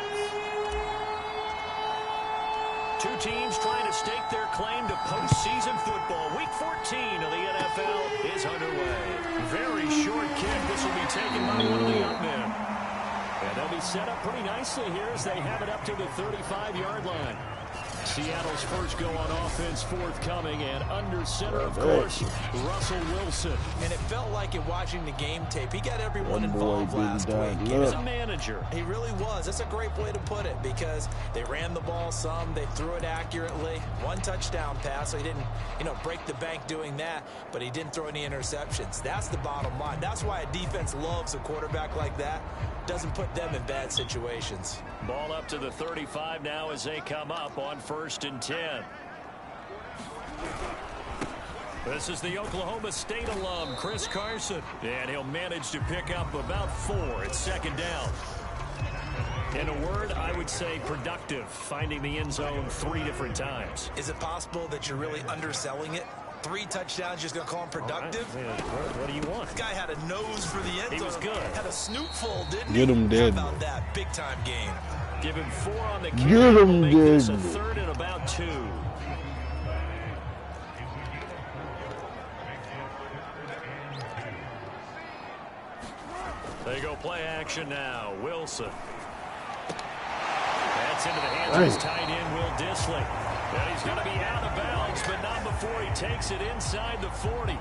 Two teams trying to stake their claim to postseason football. Week 14 of the NFL is underway. Very short kick. This will be taken by one of the young men. And they'll be set up pretty nicely here as they have it up to the 35-yard line. Seattle's first go on offense forthcoming, and under center, of course, Russell Wilson. And it felt like it watching the game tape. He got everyone involved last week. He was a manager. He really was. That's a great way to put it because they ran the ball some. They threw it accurately. One touchdown pass, so he didn't, break the bank doing that, but he didn't throw any interceptions. That's the bottom line. That's why a defense loves a quarterback like that. Doesn't put them in bad situations. Ball up to the 35 now as they come up on 1st and 10. This is the Oklahoma State alum, Chris Carson. And he'll manage to pick up about 4 at 2nd down. In a word, I would say productive, finding the end zone 3 different times. Is it possible that you're really underselling it? 3 touchdowns, just going to call him productive? Right. What do you want? This guy had a nose for the end zone. He was good. Had a snootful, didn't he? Get him dead. How about that big-time game? Give him 4 on the kick. Get him Make this a dead. 3rd and about 2. They go play action now. Wilson. That's into the hands of his tight end, Will Dissly. And he's going to be out of bounds, but not before he takes it inside the 40.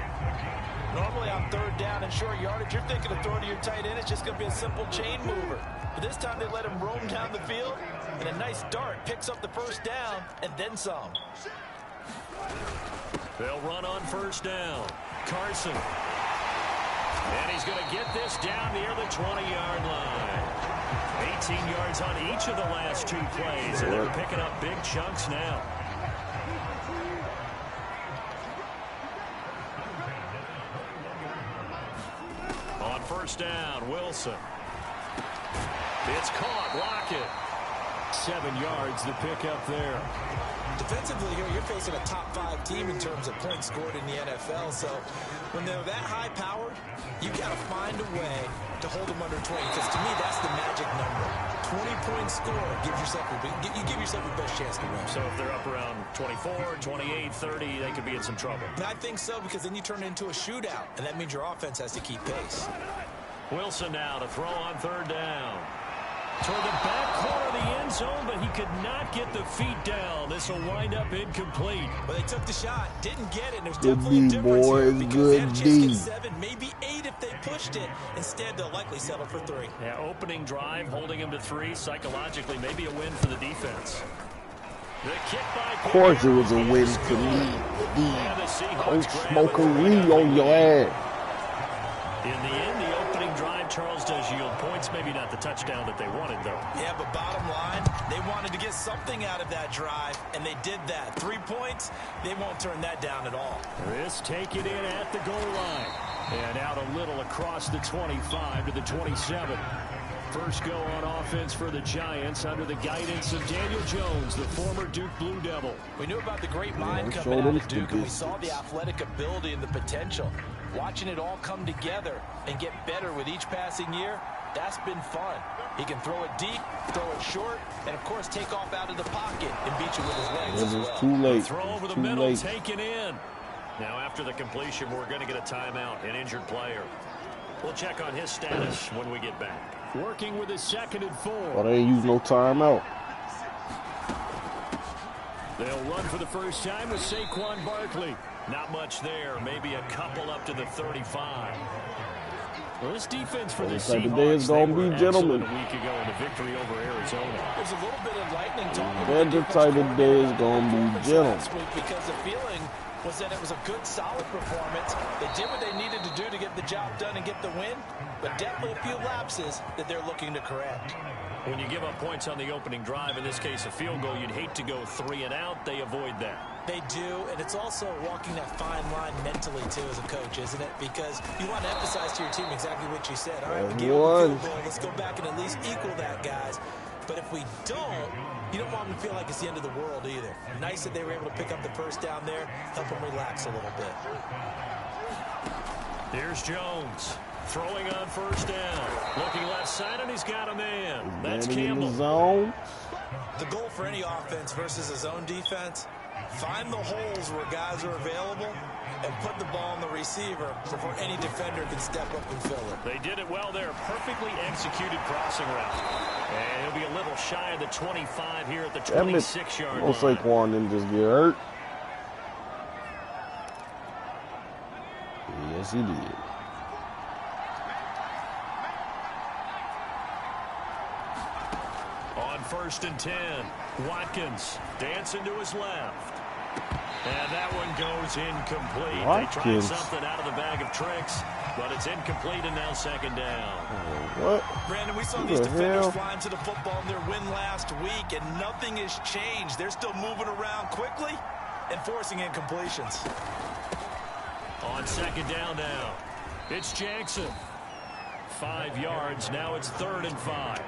Normally on 3rd down and short yardage, you're thinking of throwing to your tight end. It's just going to be a simple chain mover. But this time they let him roam down the field, and a nice dart picks up the 1st down and then some. They'll run on 1st down. Carson. And he's going to get this down near the 20-yard line. 18 yards on each of the last 2 plays, and they're picking up big chunks now. On 1st down, Wilson. It's caught. Lockett. 7 yards to pick up there. Defensively here, you're facing a top 5 team in terms of points scored in the NFL. So when they're that high-powered, you got to find a way to hold them under 20. Because to me, that's the magic number. 20-point score gives yourself you give yourself the best chance to win. So if they're up around 24, 28, 30, they could be in some trouble. And I think so, because then you turn it into a shootout, and that means your offense has to keep pace. Wilson now to throw on 3rd down. Toward the back corner of the end zone, but he could not get the feet down. This will wind up incomplete. Well, they took the shot, didn't get it, and there's definitely a difference here because they had a chance to get 7, maybe 8 if they pushed it. Instead, they'll likely settle for 3. Yeah, opening drive, holding him to 3, psychologically, maybe a win for the defense. The kick by Of course it was a win for me. Don't smoke a weed on your ass. In the end, the opening drive, Charles, does yield points. Maybe not the touchdown that they wanted, though. Yeah, but bottom line, they wanted to get something out of that drive, and they did that. 3 points, they won't turn that down at all. This take it in at the goal line. And out a little across the 25 to the 27. First go on offense for the Giants under the guidance of Daniel Jones, the former Duke Blue Devil. We knew about the great mind coming out of Duke, and we saw the athletic ability and the potential. Watching it all come together and get better with each passing year, that's been fun. He can throw it deep, throw it short, and, of course, take off out of the pocket and beat you with his legs as well. Too late. Throw over the middle, taken in. Now, after the completion, we're going to get a timeout, an injured player. We'll check on his status when we get back. Working with his 2nd and 4. Oh, they ain't use no timeout. They'll run for the first time with Saquon Barkley. Not much there. Maybe a couple up to the 35. Well, this defense for the Seahawks, type of day is gonna be, gentlemen. A week ago in a victory over Arizona. There's a little bit of lightning talk. That the type of day is gonna be, gentlemen. Because the feeling was that it was a good, solid performance. They did what they needed to do to get the job done and get the win, but definitely a few lapses that they're looking to correct. When you give up points on the opening drive, in this case a field goal, you'd hate to go 3 and out. They avoid that. They do, and it's also walking that fine line mentally, too, as a coach, isn't it? Because you want to emphasize to your team exactly what you said. All right, we gave up a field goal. Let's go back and at least equal that, guys. But if we don't, you don't want them to feel like it's the end of the world either. Nice that they were able to pick up the first down there, help them relax a little bit. Here's Jones. Throwing on first down. Looking left side, and he's got a man. That's Campbell. In the zone. The goal for any offense versus a zone defense, find the holes where guys are available and put the ball on the receiver before any defender can step up and fill it. They did it well there. Perfectly executed crossing route. And he'll be a little shy of the 25 here at the 26-yard line. Saquon didn't just get hurt. Yes, he did. On 1st and 10, Watkins dancing to his left. And that one goes incomplete. Watkins. They tried something out of the bag of tricks, but it's incomplete and now 2nd down. What? Brandon, we saw these defenders flying to the football in their win last week, and nothing has changed. They're still moving around quickly and forcing incompletions. On 2nd down now, it's Jackson. 5 yards. Now it's 3rd and 5.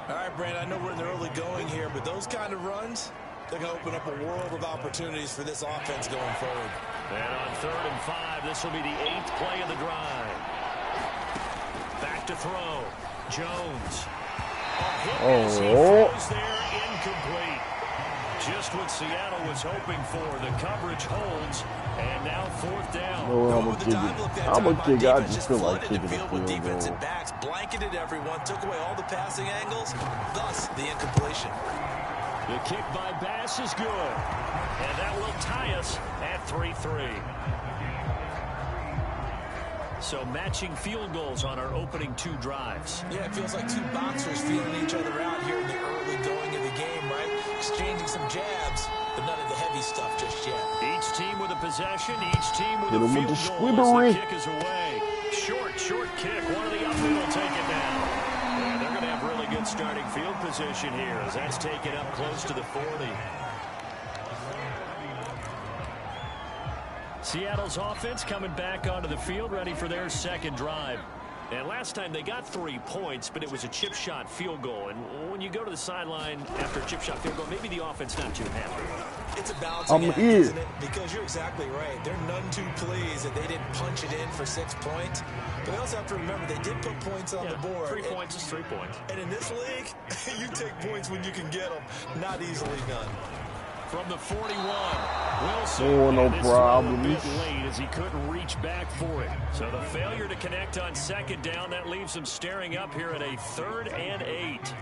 All right, Brandon, I know we're in the early going here, but those kind of runs, they're going to open up a world of opportunities for this offense going forward. And on 3rd and 5, this will be the 8th play of the drive. Back to throw. Jones. He throws there, incomplete. Just what Seattle was hoping for. The coverage holds, and now 4th down. I'm a kick. I just feel like kicking the field goal. Defensive backs blanketed everyone, took away all the passing angles, thus the incompletion. The kick by Bass is good, and that will tie us at 3-3. So matching field goals on our opening 2 drives. Yeah, it feels like 2 boxers feeling each other out here in the early going of the game, right? Exchanging some jabs, but none of the heavy stuff just yet. Each team with a possession, each team with a field goal. The kick is away. Short kick. One of the up will take it down. Yeah, they're going to have really good starting field position here as that's taken up close to the 40. Seattle's offense coming back onto the field, ready for their 2nd drive. And last time they got 3 points, but it was a chip shot field goal. And when you go to the sideline after a chip shot field goal, maybe the offense not too happy. It's a balancing act, isn't it? Because you're exactly right. They're none too pleased that they didn't punch it in for 6 points. But they also have to remember they did put points on the board. 3 points is 3 points. And in this league, you take points when you can get them. Not easily done. From the 41, Wilson. No problem. Late as he couldn't reach back for it. So the failure to connect on 2nd down, that leaves him staring up here at a 3rd and 8.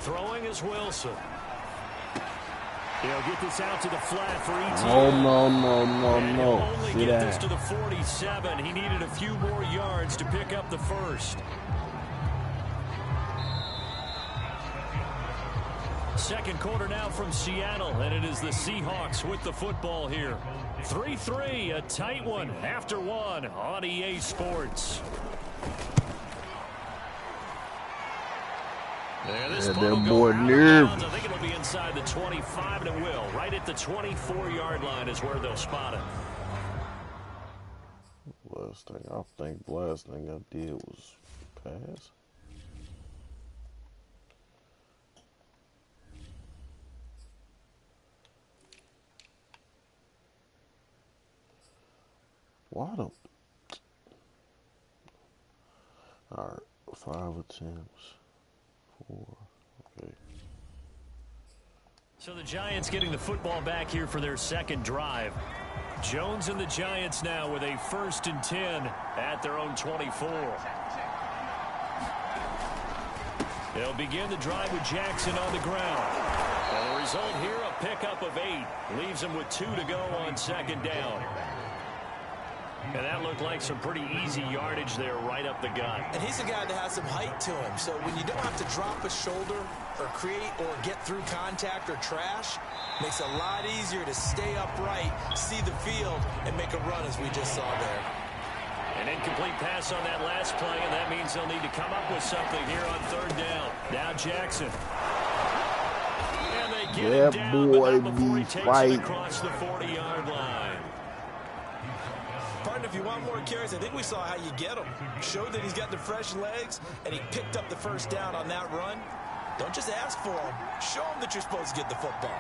Throwing is Wilson. He'll get this out to the flat for ET. No. Only get this to the 47. He needed a few more yards to pick up the 1st. 2nd quarter now from Seattle, and it is the Seahawks with the football here. 3-3, a tight one after 1 on EA Sports. This that boy nervous. I think it'll be inside the 25, and it will. Right at the 24-yard line is where they'll spot it. Last thing I did was pass. Why don't? All right, 5 attempts, 4. Okay. So the Giants getting the football back here for their 2nd drive. Jones and the Giants now with a 1st and 10 at their own 24. They'll begin the drive with Jackson on the ground. And the result here, a pickup of 8. Leaves them with 2 to go on 2nd down. And that looked like some pretty easy yardage there right up the gut. And he's a guy that has some height to him. So when you don't have to drop a shoulder or create or get through contact or trash, makes it a lot easier to stay upright, see the field, and make a run as we just saw there. An incomplete pass on that last play, and that means they'll need to come up with something here on 3rd down. Now Jackson. And they get him down, but not before he takes it across the 40-yard line. Partner, if you want more carries, I think we saw how you get him. Showed that he's got the fresh legs, and he picked up the 1st down on that run. Don't just ask for him. Show him that you're supposed to get the football.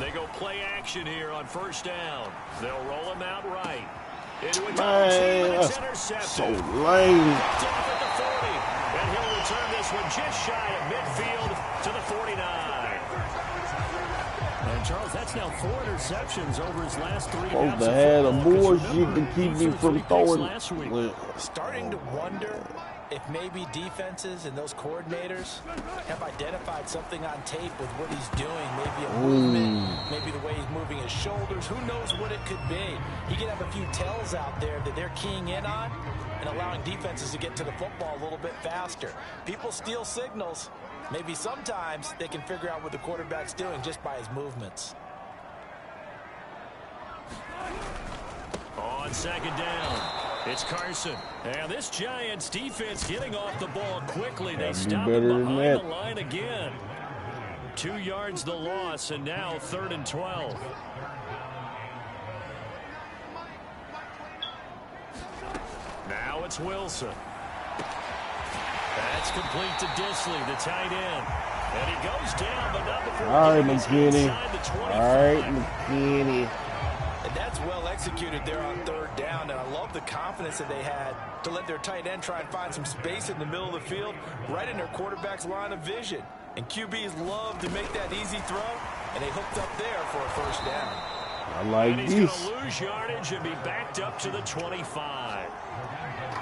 They go play action here on 1st down. They'll roll him out right. Into a Man, it's that's intercepted. so lame. Picked off at the 40. And he'll return this one just shy of midfield to the 49. And Charles, that's now 4 interceptions over his last 3 Supposed to have the bullshit to keep me from throwing. Starting to wonder if maybe defenses and those coordinators have identified something on tape with what he's doing. Maybe a movement, maybe the way he's moving his shoulders. Who knows what it could be? He could have a few tells out there that they're keying in on and allowing defenses to get to the football a little bit faster. People steal signals. Maybe sometimes they can figure out what the quarterback's doing just by his movements. On 2nd down, it's Carson. And this Giants defense getting off the ball quickly. They stop him behind the line again. 2 yards the loss, and now 3rd and 12. Now it's Wilson. That's complete to Disley, the tight end. And he goes down, but not before All right, McKinney. All right, McKinney. And that's well executed there on 3rd down. And I love the confidence that they had to let their tight end try and find some space in the middle of the field, right in their quarterback's line of vision. And QBs love to make that easy throw, and they hooked up there for a 1st down. I like and he's this. going to lose yardage and be backed up to the 25.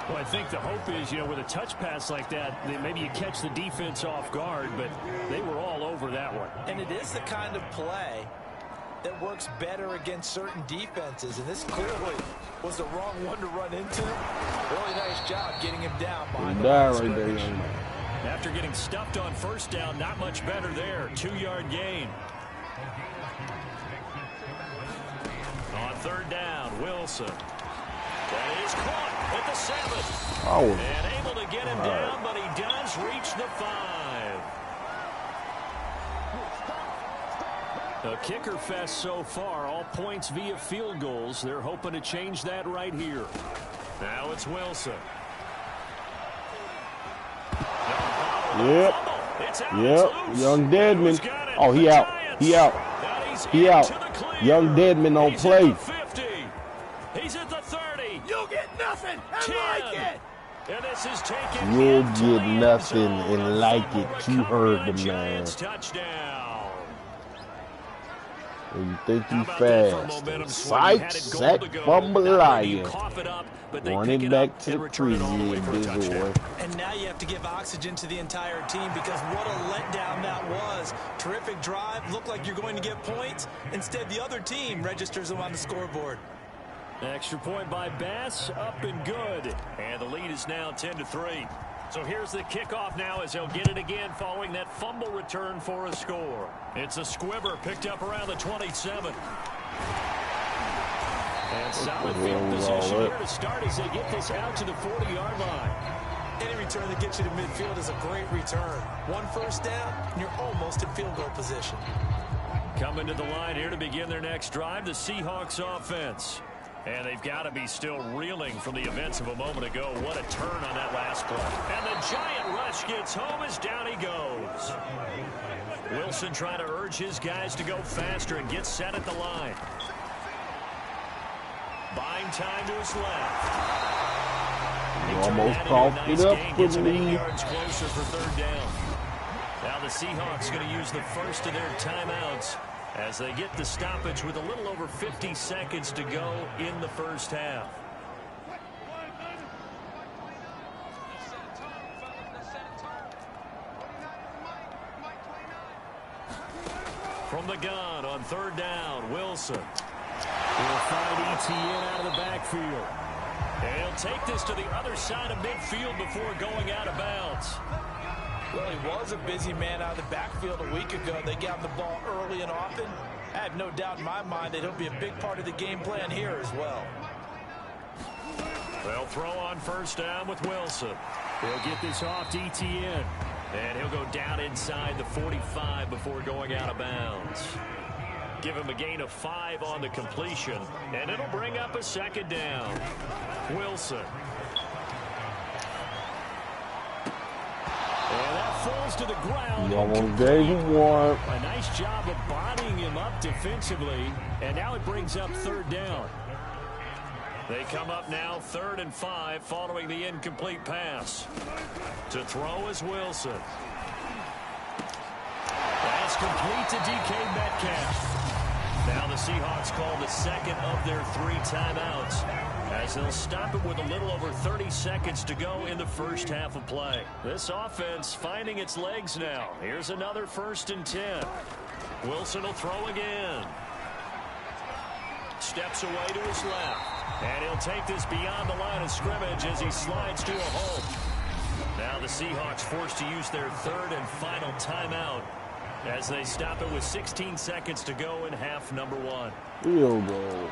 Well, I think the hope is, with a touch pass like that, maybe you catch the defense off guard, but they were all over that one. And it is the kind of play that works better against certain defenses, and this clearly was the wrong one to run into. Really nice job getting him down behind the line of scrimmage. After getting stuffed on 1st down, not much better there. 2-yard gain. On 3rd down, Wilson. That is caught at the 7. Oh. And able to get him down, but he does reach the 5. A kicker fest so far, all points via field goals. They're hoping to change that right here. Now it's Wilson. Yep. Young Deadman. Oh, he out. He out. He out. Young Deadman on play. He's at the 30. You'll get nothing and like it. And this is taken. You'll get nothing and like it. You heard the man. Touchdown. Well, you think you fast. Psych, sack, fumble, lion. Running back to the preview, this boy. And now you have to give oxygen to the entire team because what a letdown that was. Terrific drive. Looked like you're going to get points. Instead, the other team registers them on the scoreboard. Extra point by Bass, up and good. And the lead is now 10-3. So here's the kickoff now as they'll get it again following that fumble return for a score. It's a squibber picked up around the 27. And solid field position here to start as they get this out to the 40-yard line. Any return that gets you to midfield is a great return. 1 1st down, and you're almost in field goal position. Coming to the line here to begin their next drive, the Seahawks offense. And they've got to be still reeling from the events of a moment ago. What a turn on that last play. And the giant rush gets home as down he goes. Wilson trying to urge his guys to go faster and get set at the line. Buying time to his left. You almost coughed it up for me. Yards closer for 3rd down. Now the Seahawks going to use the first of their timeouts as they get the stoppage with a little over 50 seconds to go in the first half. From the gun on third down, Wilson. He'll find Etienne out of the backfield. And he'll take this to the other side of midfield before going out of bounds. Well, he was a busy man out of the backfield a week ago. They got the ball early and often. I have no doubt in my mind that he'll be a big part of the game plan here as well. They'll throw on first down with Wilson. He'll get this off to Etienne. And he'll go down inside the 45 before going out of bounds. Give him a gain of 5 on the completion, and it'll bring up a second down. Wilson. And that falls to the ground. A nice job of bodying him up defensively, and now it brings up third down. They come up now 3rd and 5 following the incomplete pass. To throw is Wilson. That's complete to DK Metcalf. Now the Seahawks call the second of their 3 timeouts as they'll stop it with a little over 30 seconds to go in the first half of play. This offense finding its legs now. Here's another 1st and 10. Wilson will throw again. Steps away to his left. And he'll take this beyond the line of scrimmage as he slides to a home. Now the Seahawks forced to use their 3rd and final timeout as they stop it with 16 seconds to go in half number 1. Field goal.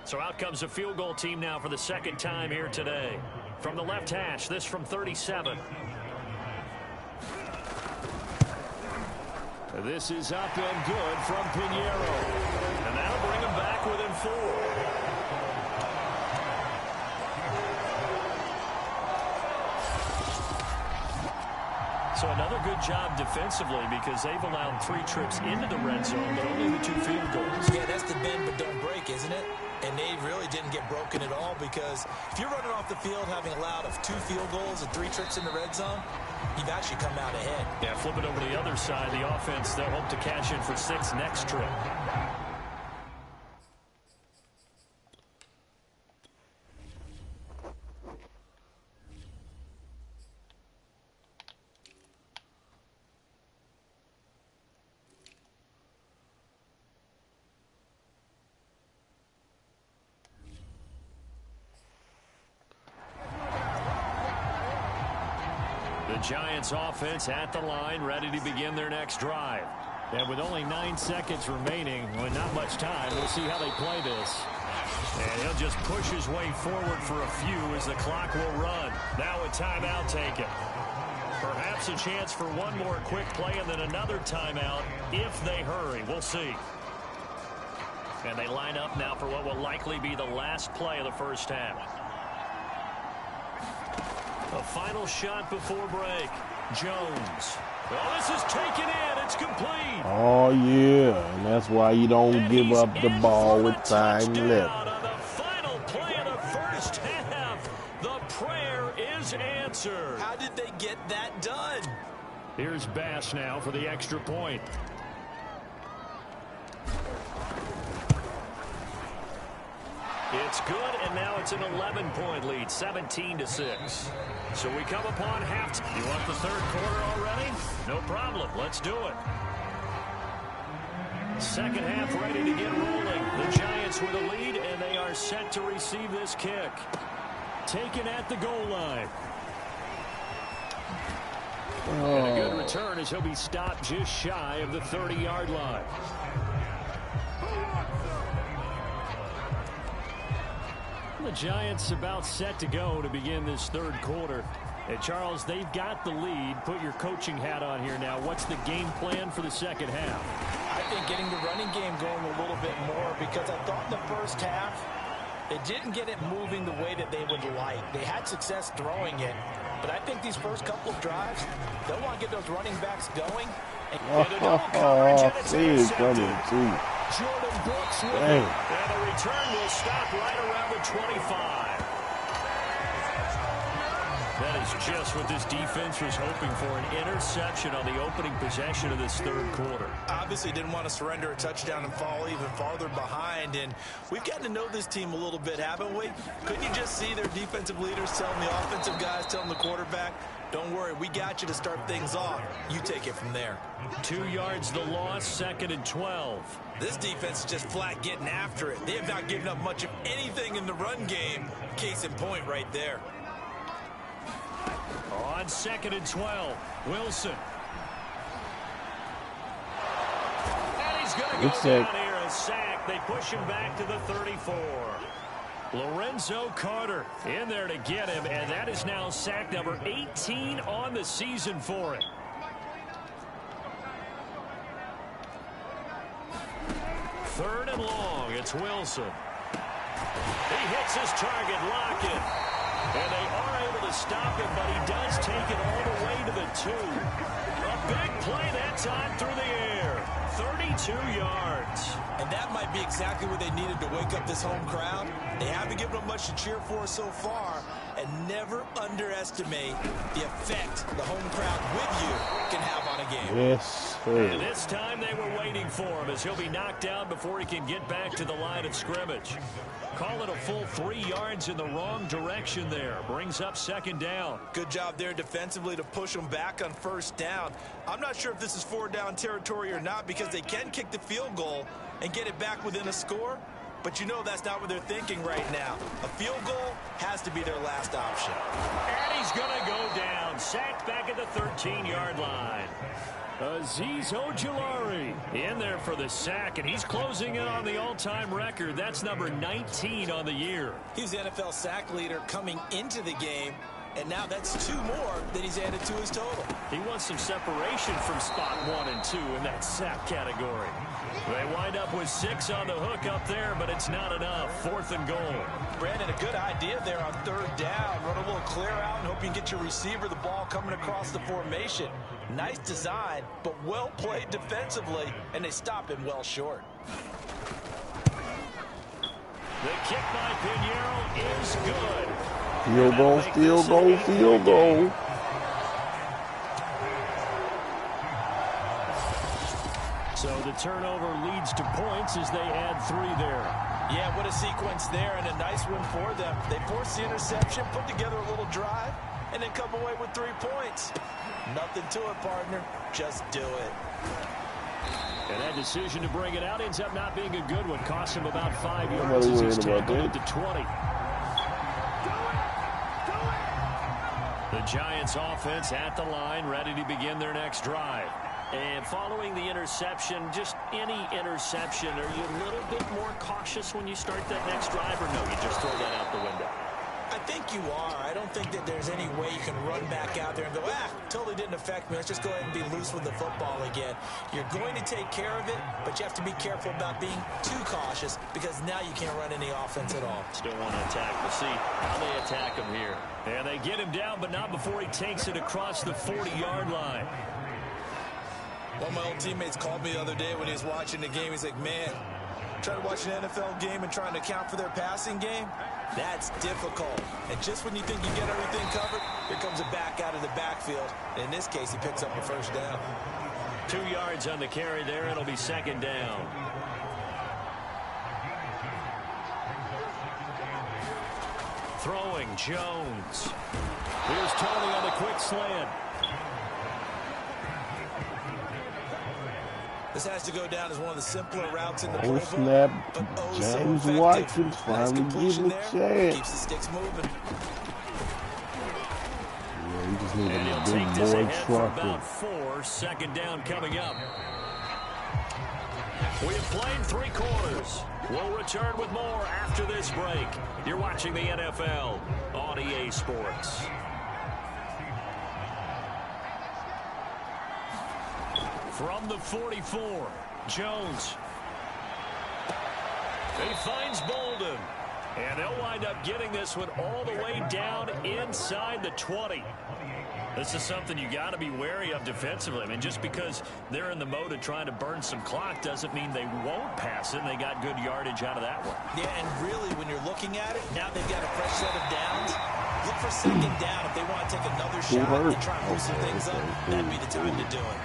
So out comes a field goal team now for the 2nd time here today. From the left hash, this from 37. This is up and good from Pinheiro. And that'll bring him back within 4. So another good job defensively because they've allowed 3 trips into the red zone, but only the 2 field goals. Yeah, that's the bend but don't break, isn't it? And they really didn't get broken at all because if you're running off the field having allowed 2 field goals and 3 trips in the red zone, you've actually come out ahead. Yeah, flip it over to the other side. The offense, they'll hope to cash in for 6 next trip. Giants offense at the line, ready to begin their next drive. And with only 9 seconds remaining, well, not much time, we'll see how they play this. And he'll just push his way forward for a few as the clock will run. Now a timeout taken. Perhaps a chance for one more quick play and then another timeout if they hurry. We'll see. And they line up now for what will likely be the last play of the first half. A final shot before break. Jones. Oh, this is taken in. It's complete. Oh, yeah. And that's why you don't give up the ball with time left. On the final play of the first half, the prayer is answered. How did they get that done? Here's Bass now for the extra point. It's good, and now it's an 11-point lead, 17-6. So we come upon halftime. You want the 3rd quarter already? No problem. Let's do it. Second half ready to get rolling. The Giants with a lead, and they are set to receive this kick. Taken at the goal line. And a good return as he'll be stopped just shy of the 30-yard line. The Giants about set to go to begin this 3rd quarter. And Charles, they've got the lead. Put your coaching hat on here now. What's the game plan for the 2nd half? I think getting the running game going a little bit more because I thought in the first half it didn't get it moving the way that they would like. They had success throwing it, but I think these first couple of drives, they'll want to get those running backs going. Jordan Brooks with it. And the return will stop right around the 25. That is just what this defense was hoping for, an interception on the opening possession of this third quarter. Obviously didn't want to surrender a touchdown and fall even farther behind, and we've gotten to know this team a little bit, haven't we? Couldn't you just see their defensive leaders telling the offensive guys, telling the quarterback, don't worry, we got you to start things off. You take it from there. 2 yards the loss, 2nd and 12. This defense is just flat getting after it. They have not given up much of anything in the run game. Case in point right there. On 2nd and 12, Wilson. And he's going to go down here, a sack. They push him back to the 34. Lorenzo Carter in there to get him, and that is now sack number 18 on the season for him. Third and long, it's Wilson. He hits his target, Lockett. And they are able to stop him, but he does take it all the way to the 2. A big play that time through the air. 32 yards. And that might be exactly what they needed to wake up this home crowd. They haven't given them much to cheer for so far. And never underestimate the effect the home crowd with you can have on a game. Yes, sir. And this time they were waiting for him as he'll be knocked down before he can get back to the line of scrimmage. Call it a full 3 yards in the wrong direction there. Brings up 2nd down. Good job there defensively to push them back on 1st down. I'm not sure if this is 4th down territory or not because they can kick the field goal and get it back within a score. But you know that's not what they're thinking right now. A field goal has to be their last option. And he's going to go down. Sacked back at the 13-yard line. Azeez Ojulari in there for the sack, and he's closing in on the all-time record. That's number 19 on the year. He's the NFL sack leader coming into the game, and now that's 2 more that he's added to his total. He wants some separation from spot 1 and 2 in that sack category. They wind up with 6 on the hook up there, but it's not enough. 4th and goal. Brandon, a good idea there on 3rd down. Run a little clear out and hope you can get your receiver the ball coming across the formation. Nice design, but well played defensively, and they stop him well short. The kick by Pinheiro is good. Field goal, field goal, field goal. So the turnover leads to points as they add 3 there. Yeah, what a sequence there, and a nice one for them. They force the interception, put together a little drive, and then come away with 3 points. Nothing to it, partner. Just do it. And that decision to bring it out ends up not being a good one. Costs him about 5 yards as he's tackled at the 20. The Giants offense at the line, ready to begin their next drive. And following the interception, just any interception, are you a little bit more cautious when you start that next drive, or no, you just throw that out the window? I think you are. I don't think that there's any way you can run back out there and go, totally didn't affect me. Let's just go ahead and be loose with the football again. You're going to take care of it, but you have to be careful about being too cautious because now you can't run any offense at all. Still want to attack. We'll see how they attack him here. And they get him down, but not before he takes it across the 40-yard line. One of my old teammates called me the other day when he was watching the game. He's like, man, trying to watch an NFL game and trying to account for their passing game, that's difficult. And just when you think you get everything covered, here comes a back out of the backfield. And in this case, he picks up a 1st down. 2 yards on the carry there. It'll be 2nd down. Throwing, Jones. Here's Tony on the quick slant. This has to go down as one of the simpler routes in the playbook. Snap. But James so Watson's nice finally getting a chance. Keeps the sticks moving. Yeah, he just needed And he'll to take do this more ahead for trucking. about 4. 2nd down coming up. We have played 3 quarters. We'll return with more after this break. You're watching the NFL on EA Sports. From the 44, Jones. He finds Bolden. And they'll wind up getting this one all the way down inside the 20. This is something you got to be wary of defensively. I mean, just because they're in the mode of trying to burn some clock doesn't mean they won't pass it, and they got good yardage out of that one. Yeah, and really, when you're looking at it, now they've got a fresh set of downs. Look for second down if they want to take another shot and try and move some things up. That'd be the time to do it.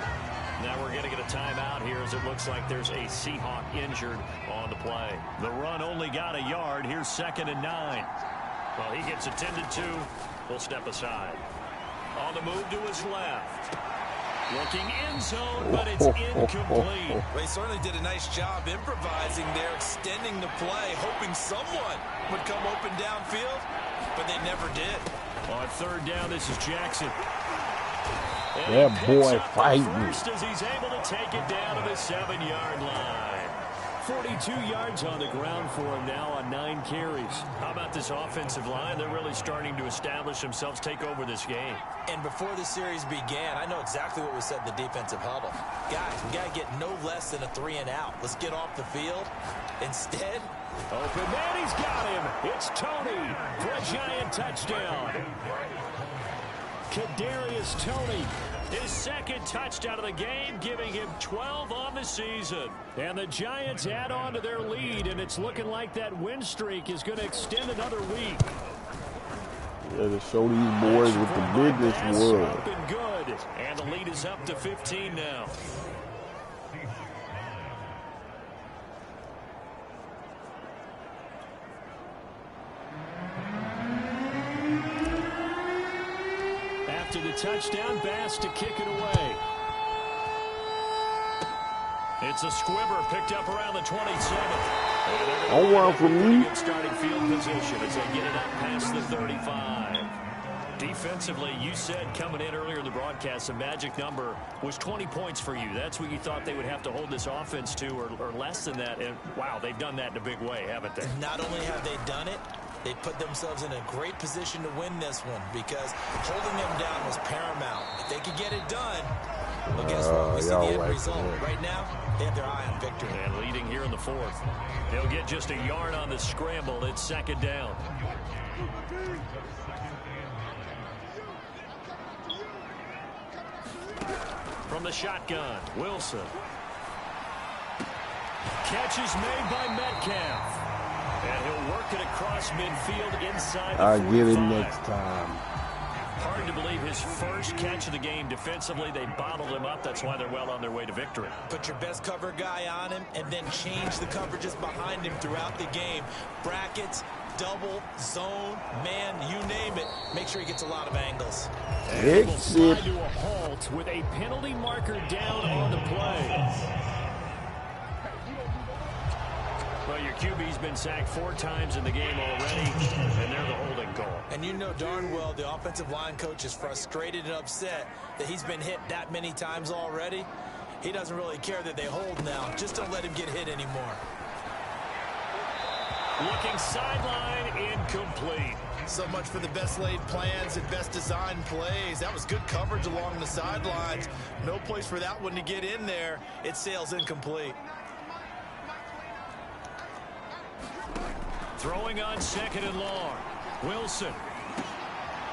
Now we're going to get a timeout here as it looks like there's a Seahawk injured on the play. The run only got a yard. Here's 2nd and 9. Well, he gets attended to. We'll step aside. On the move to his left. Looking end zone, but it's incomplete. Well, he certainly did a nice job improvising there, extending the play, hoping someone would come open downfield, but they never did. On 3rd down, this is Jackson. That boy fighting. First as he's able to take it down to the 7-yard line. 42 yards on the ground for him now on 9 carries. How about this offensive line? They're really starting to establish themselves, take over this game. And before the series began, I know exactly what was said in the defensive huddle. Guys, we got to get no less than a 3 and out. Let's get off the field. Instead, open man, he's got him. It's Tony for a giant touchdown. Kadarius Toney, his 2nd touchdown of the game, giving him 12 on the season. And the Giants add on to their lead, and it's looking like that win streak is going to extend another week. Yeah, to show these boys what the business was. Good. And the lead is up to 15 now. After the touchdown, Bass to kick it away. It's a squibber picked up around the 27. I want from you. Starting field position as they get it up past the 35. Defensively, you said coming in earlier in the broadcast, the magic number was 20 points for you. That's what you thought they would have to hold this offense to, or less than that. And wow, they've done that in a big way, haven't they? Not only have they done it, they put themselves in a great position to win this one because holding them down was paramount. If they could get it done, well, guess what? We see the end result. Right now, they have their eye on victory. And leading here in the 4th. They'll get just a yard on the scramble. It's 2nd down. From the shotgun, Wilson. Catch is made by Metcalf. And he'll work it across midfield inside the 45. I'll get it next time. Hard to believe his first catch of the game defensively. They bottled him up. That's why they're well on their way to victory. Put your best cover guy on him and then change the coverages behind him throughout the game. Brackets, double, zone, man, you name it. Make sure he gets a lot of angles. And he will slide to a halt with a penalty marker down on the play. Well, your QB's been sacked 4 times in the game already, and they're the holding call. And you know darn well the offensive line coach is frustrated and upset that he's been hit that many times already. He doesn't really care that they hold now. Just don't let him get hit anymore. Looking sideline, incomplete. So much for the best laid plans and best designed plays. That was good coverage along the sidelines. No place for that one to get in there. It sails incomplete. Throwing on 2nd and long. Wilson.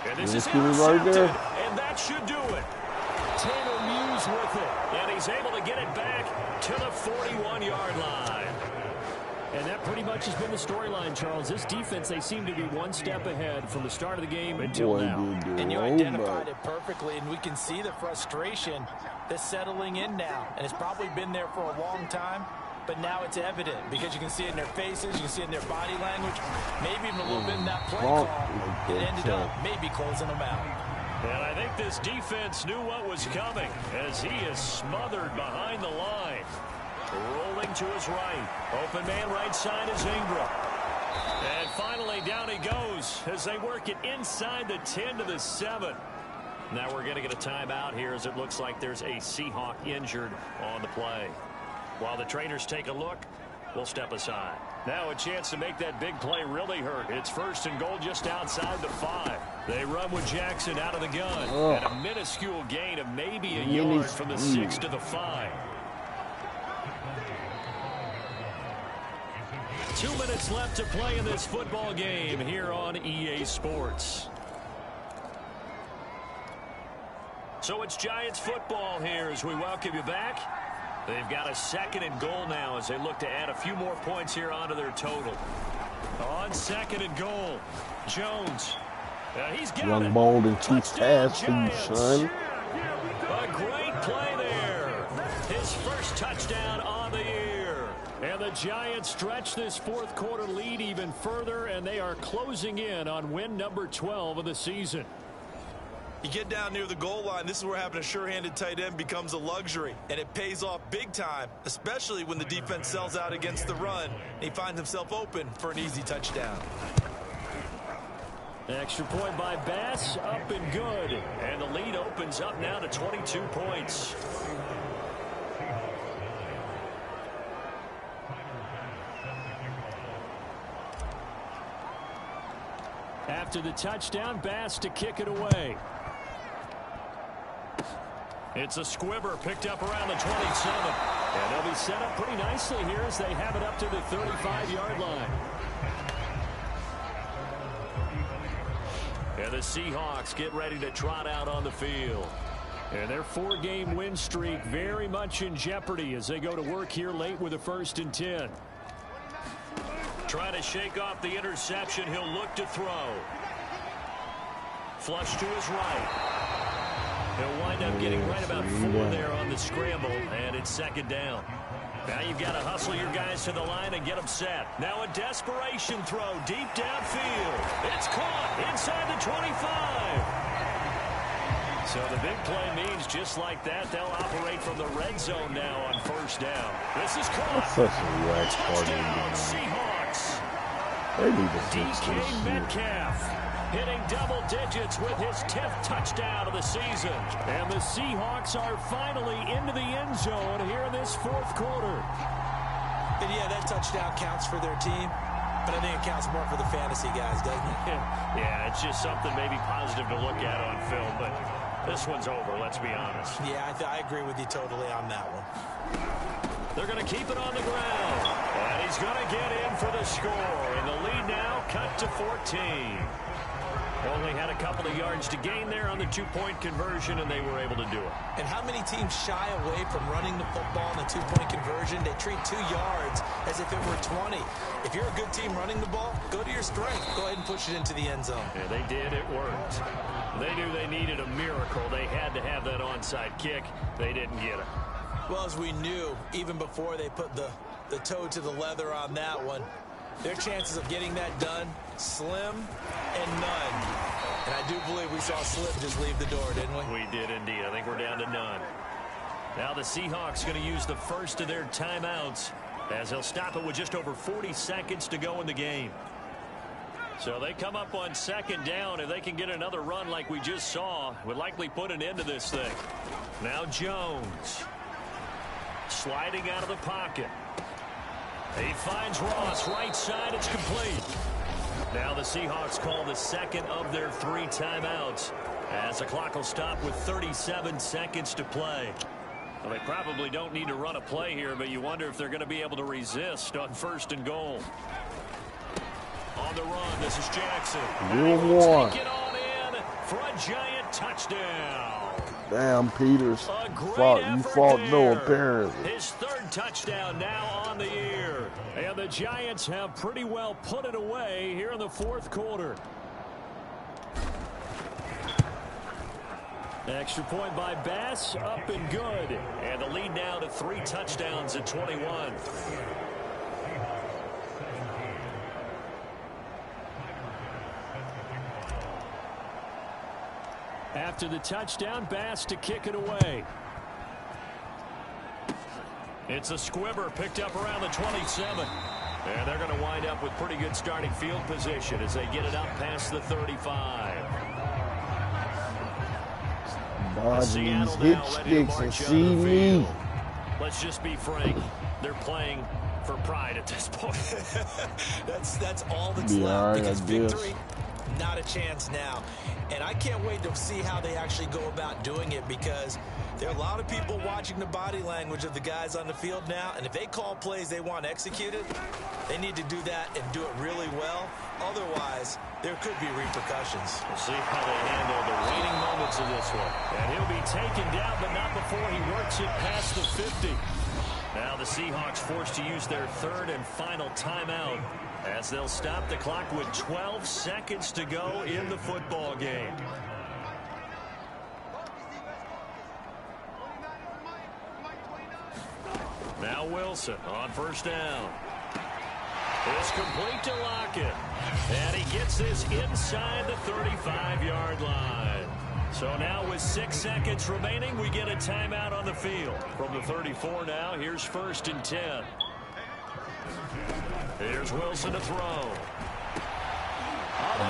And this is right there. And that should do it. Taylor Muse with it. And he's able to get it back to the 41-yard line. And that pretty much has been the storyline, Charles. This defense, they seem to be one step ahead from the start of the game until now. And you identified it perfectly, and we can see the frustration that's settling in now. And it's probably been there for a long time. But now it's evident because you can see it in their faces, you can see it in their body language, maybe even a little bit in that play call. It ended up maybe closing them out. And I think this defense knew what was coming as he is smothered behind the line. Rolling to his right. Open man right side is Ingram. And finally down he goes as they work it inside the 10 to the 7. Now we're going to get a timeout here as it looks like there's a Seahawk injured on the play. While the trainers take a look, we'll step aside. Now a chance to make that big play really hurt. It's 1st and goal just outside the 5. They run with Jackson out of the gun. And a minuscule gain of maybe a yard from the 6 to the 5. 2 minutes left to play in this football game here on EA Sports. So it's Giants football here as we welcome you back. They've got a 2nd and goal now as they look to add a few more points here onto their total. On 2nd and goal, Jones Young balled and too fast for you, son. A great play there. His first touchdown on the year. And the Giants stretch this fourth quarter lead even further, and they are closing in on win number 12 of the season. You get down near the goal line, this is where having a sure-handed tight end becomes a luxury, and it pays off big time, especially when the defense sells out against the run, and he finds himself open for an easy touchdown. Extra point by Bass, up and good. And the lead opens up now to 22 points. After the touchdown, Bass to kick it away. It's a squibber picked up around the 27. And they'll be set up pretty nicely here as they have it up to the 35-yard line. And the Seahawks get ready to trot out on the field. And their 4-game win streak very much in jeopardy as they go to work here late with a 1st and 10. Trying to shake off the interception. He'll look to throw. Flush to his right. He'll wind up getting right about 4 there on the scramble, and it's 2nd down. Now you've got to hustle your guys to the line and get them set. Now a desperation throw deep downfield. It's caught inside the 25. So the big play means just like that, they'll operate from the red zone now on 1st down. This is caught. That's such a whack Touchdown, Seahawks. They need to fix DK this shit. Metcalf hitting double digits with his 10th touchdown of the season. And the Seahawks are finally into the end zone here in this 4th quarter. And yeah, that touchdown counts for their team, but I think it counts more for the fantasy guys, doesn't it? Yeah, it's just something maybe positive to look at on film, but this one's over, let's be honest. Yeah, I agree with you totally on that one. They're going to keep it on the ground. And he's going to get in for the score. And the lead now cut to 14. Only had a couple of yards to gain there on the 2-point conversion, and they were able to do it. And how many teams shy away from running the football in the 2-point conversion? They treat 2 yards as if it were 20. If you're a good team running the ball, go to your strength. Go ahead and push it into the end zone. Yeah, they did. It worked. They knew they needed a miracle. They had to have that onside kick. They didn't get it. Well, as we knew, even before they put the toe to the leather on that one, their chances of getting that done, slim and none. And I do believe we saw Slip just leave the door, didn't we? We did indeed. I think we're down to none. Now the Seahawks going to use the first of their timeouts as they'll stop it with just over 40 seconds to go in the game. So they come up on 2nd down. If they can get another run like we just saw, would likely put an end to this thing. Now Jones sliding out of the pocket. He finds Ross right side. It's complete. Now the Seahawks call the 2nd of their 3 timeouts as the clock will stop with 37 seconds to play. Well, they probably don't need to run a play here, but you wonder if they're going to be able to resist on 1st and goal. On the run, this is Jackson. One. Take it on in for a giant touchdown. Damn, Peters. You fought no apparently. His 3rd touchdown now on the year. And the Giants have pretty well put it away here in the 4th quarter. Extra point by Bass, up and good. And the lead now to 3 touchdowns at 21. After the touchdown, Bass to kick it away. It's a squibber picked up around the 27. And they're going to wind up with pretty good starting field position as they get it up past the 35. These hit sticks and see me. Let's just be frank. They're playing for pride at this point. that's all that's left, Right, because victory, not a chance now. And I can't wait to see how they actually go about doing it, because there are a lot of people watching the body language of the guys on the field now, and if they call plays they want executed, they need to do that and do it really well. Otherwise, there could be repercussions. We'll see how they handle the waning moments of this one. And he'll be taken down, but not before he works it past the 50. Now Now the Seahawks forced to use their third and final timeout as they'll stop the clock with 12 seconds to go in the football game. Now Wilson on first down. It's complete to Lockett. And he gets this inside the 35-yard line. So now with 6 seconds remaining, we get a timeout on the field. From the 34 now, here's 1st and 10. Here's Wilson to throw.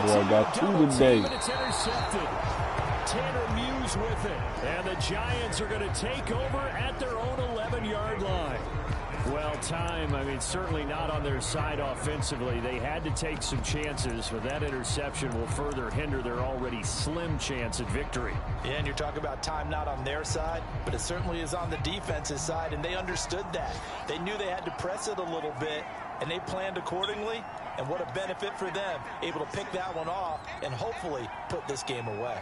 Boy, got 2 today. It's intercepted. Tanner Muse with it. And the Giants are going to take over at their own 11-yard line. Well, certainly not on their side offensively. They had to take some chances, but that interception will further hinder their already slim chance at victory. Yeah, and you're talking about time not on their side, but it certainly is on the defensive side, and they understood that. They knew they had to press it a little bit, and they planned accordingly, and what a benefit for them, able to pick that one off and hopefully put this game away.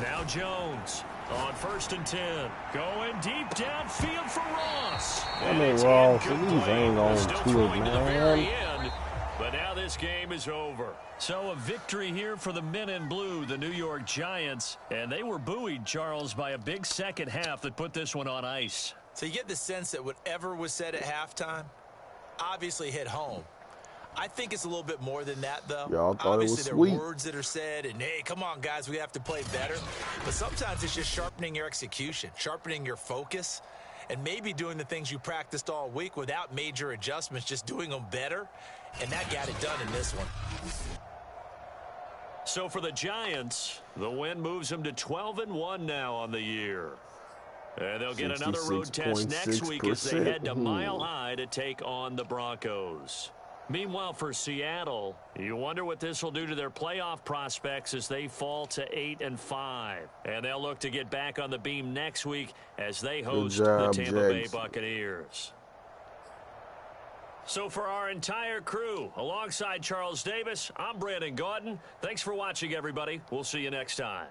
Now Jones on 1st and 10. Going deep downfield for Ross. I mean, Ross, he's hanging on to it, man. End, but now this game is over. So a victory here for the men in blue, the New York Giants. And they were buoyed, Charles, by a big second half that put this one on ice. So you get the sense that whatever was said at halftime obviously hit home. I think it's a little bit more than that, though. Y'all thought obviously, it was there sweet. are words that are said, and, hey, come on, guys, we have to play better. But sometimes it's just sharpening your execution, sharpening your focus, and maybe doing the things you practiced all week without major adjustments, just doing them better. And that got it done in this one. So for the Giants, the win moves them to 12-1 now on the year. And they'll get another road test next week as they head to Mile High to take on the Broncos. Meanwhile, for Seattle, you wonder what this will do to their playoff prospects as they fall to 8-5. And they'll look to get back on the beam next week as they host the Tampa Bay Buccaneers. So for our entire crew, alongside Charles Davis, I'm Brandon Gaudin. Thanks for watching, everybody. We'll see you next time.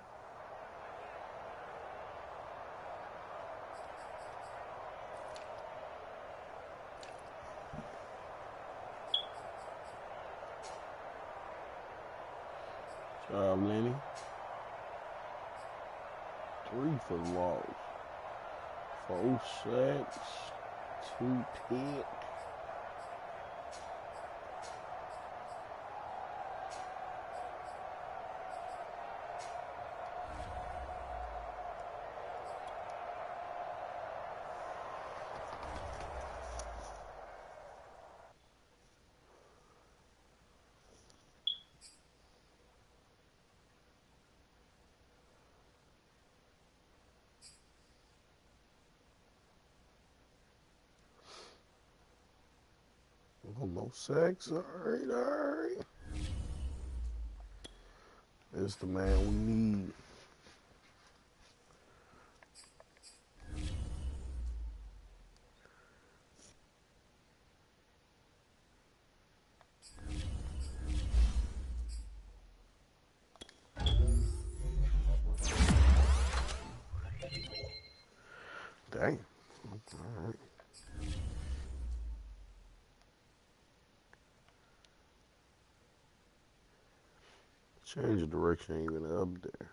Lenny. 3 for loss. 4 sacks. 2 picks. No sacks. All right. It's the man we need. Dang. All right. Change the direction ain't even up there.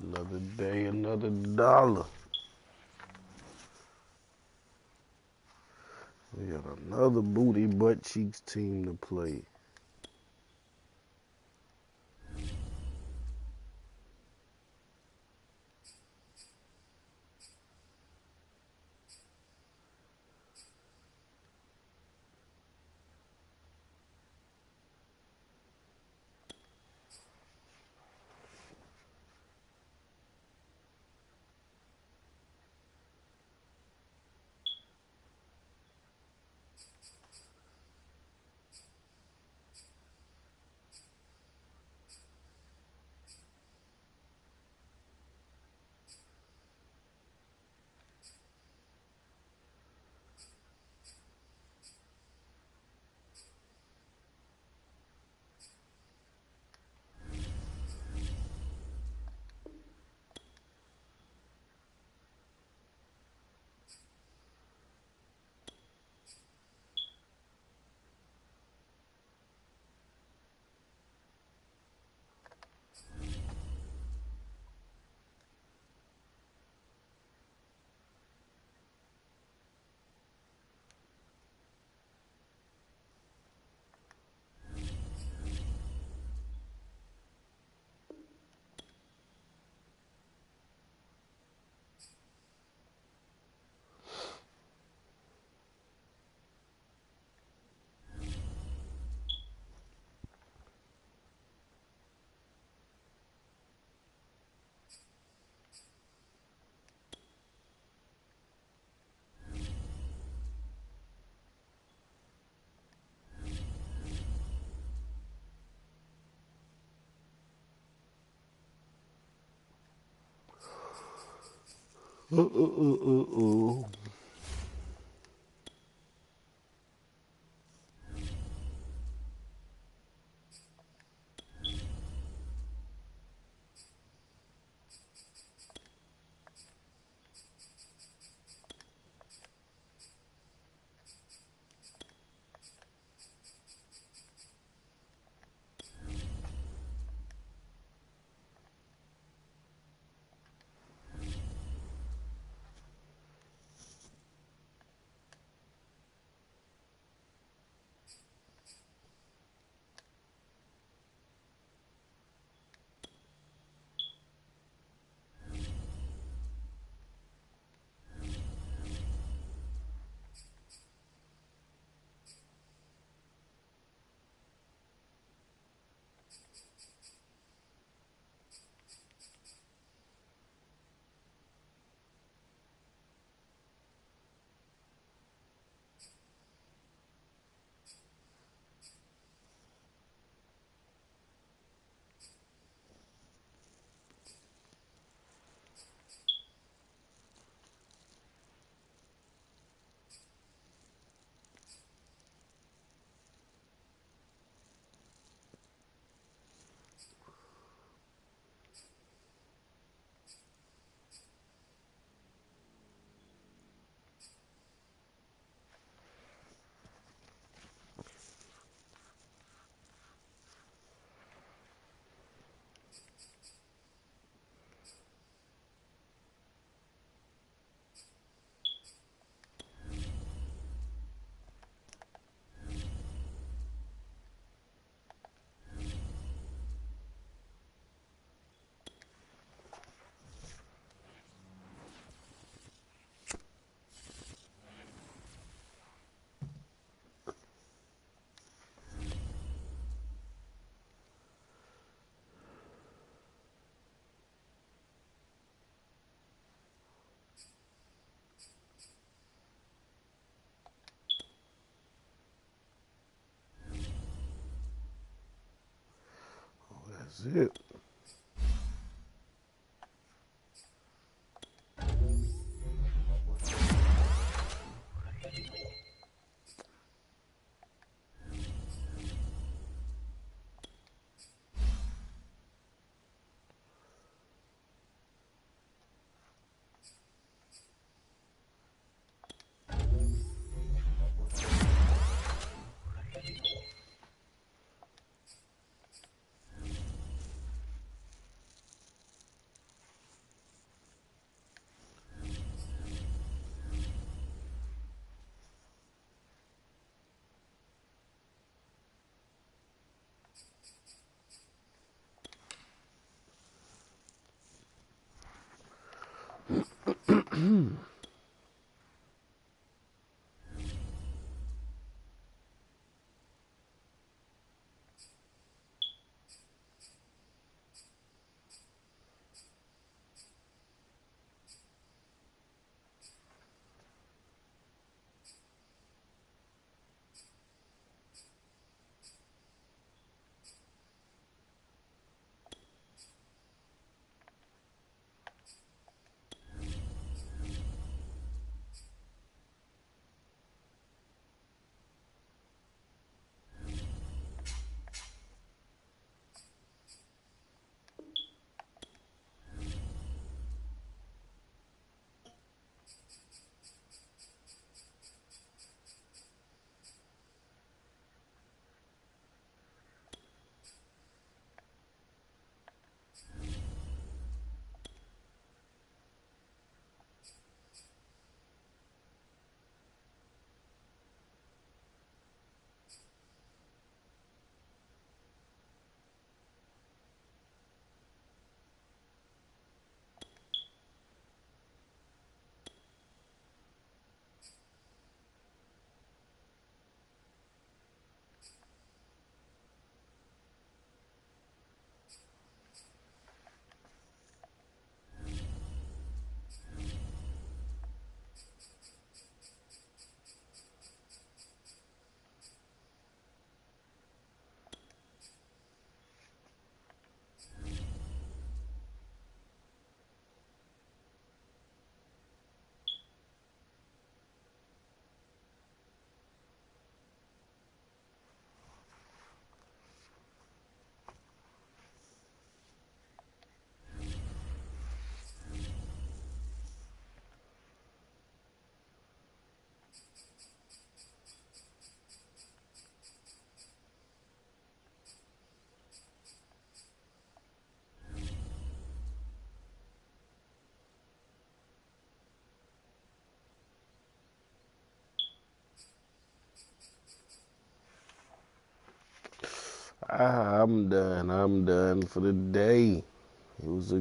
Another day, another dollar. We got another booty butt cheeks team to play. Uh. That's it. I'm done. I'm done for the day. It was a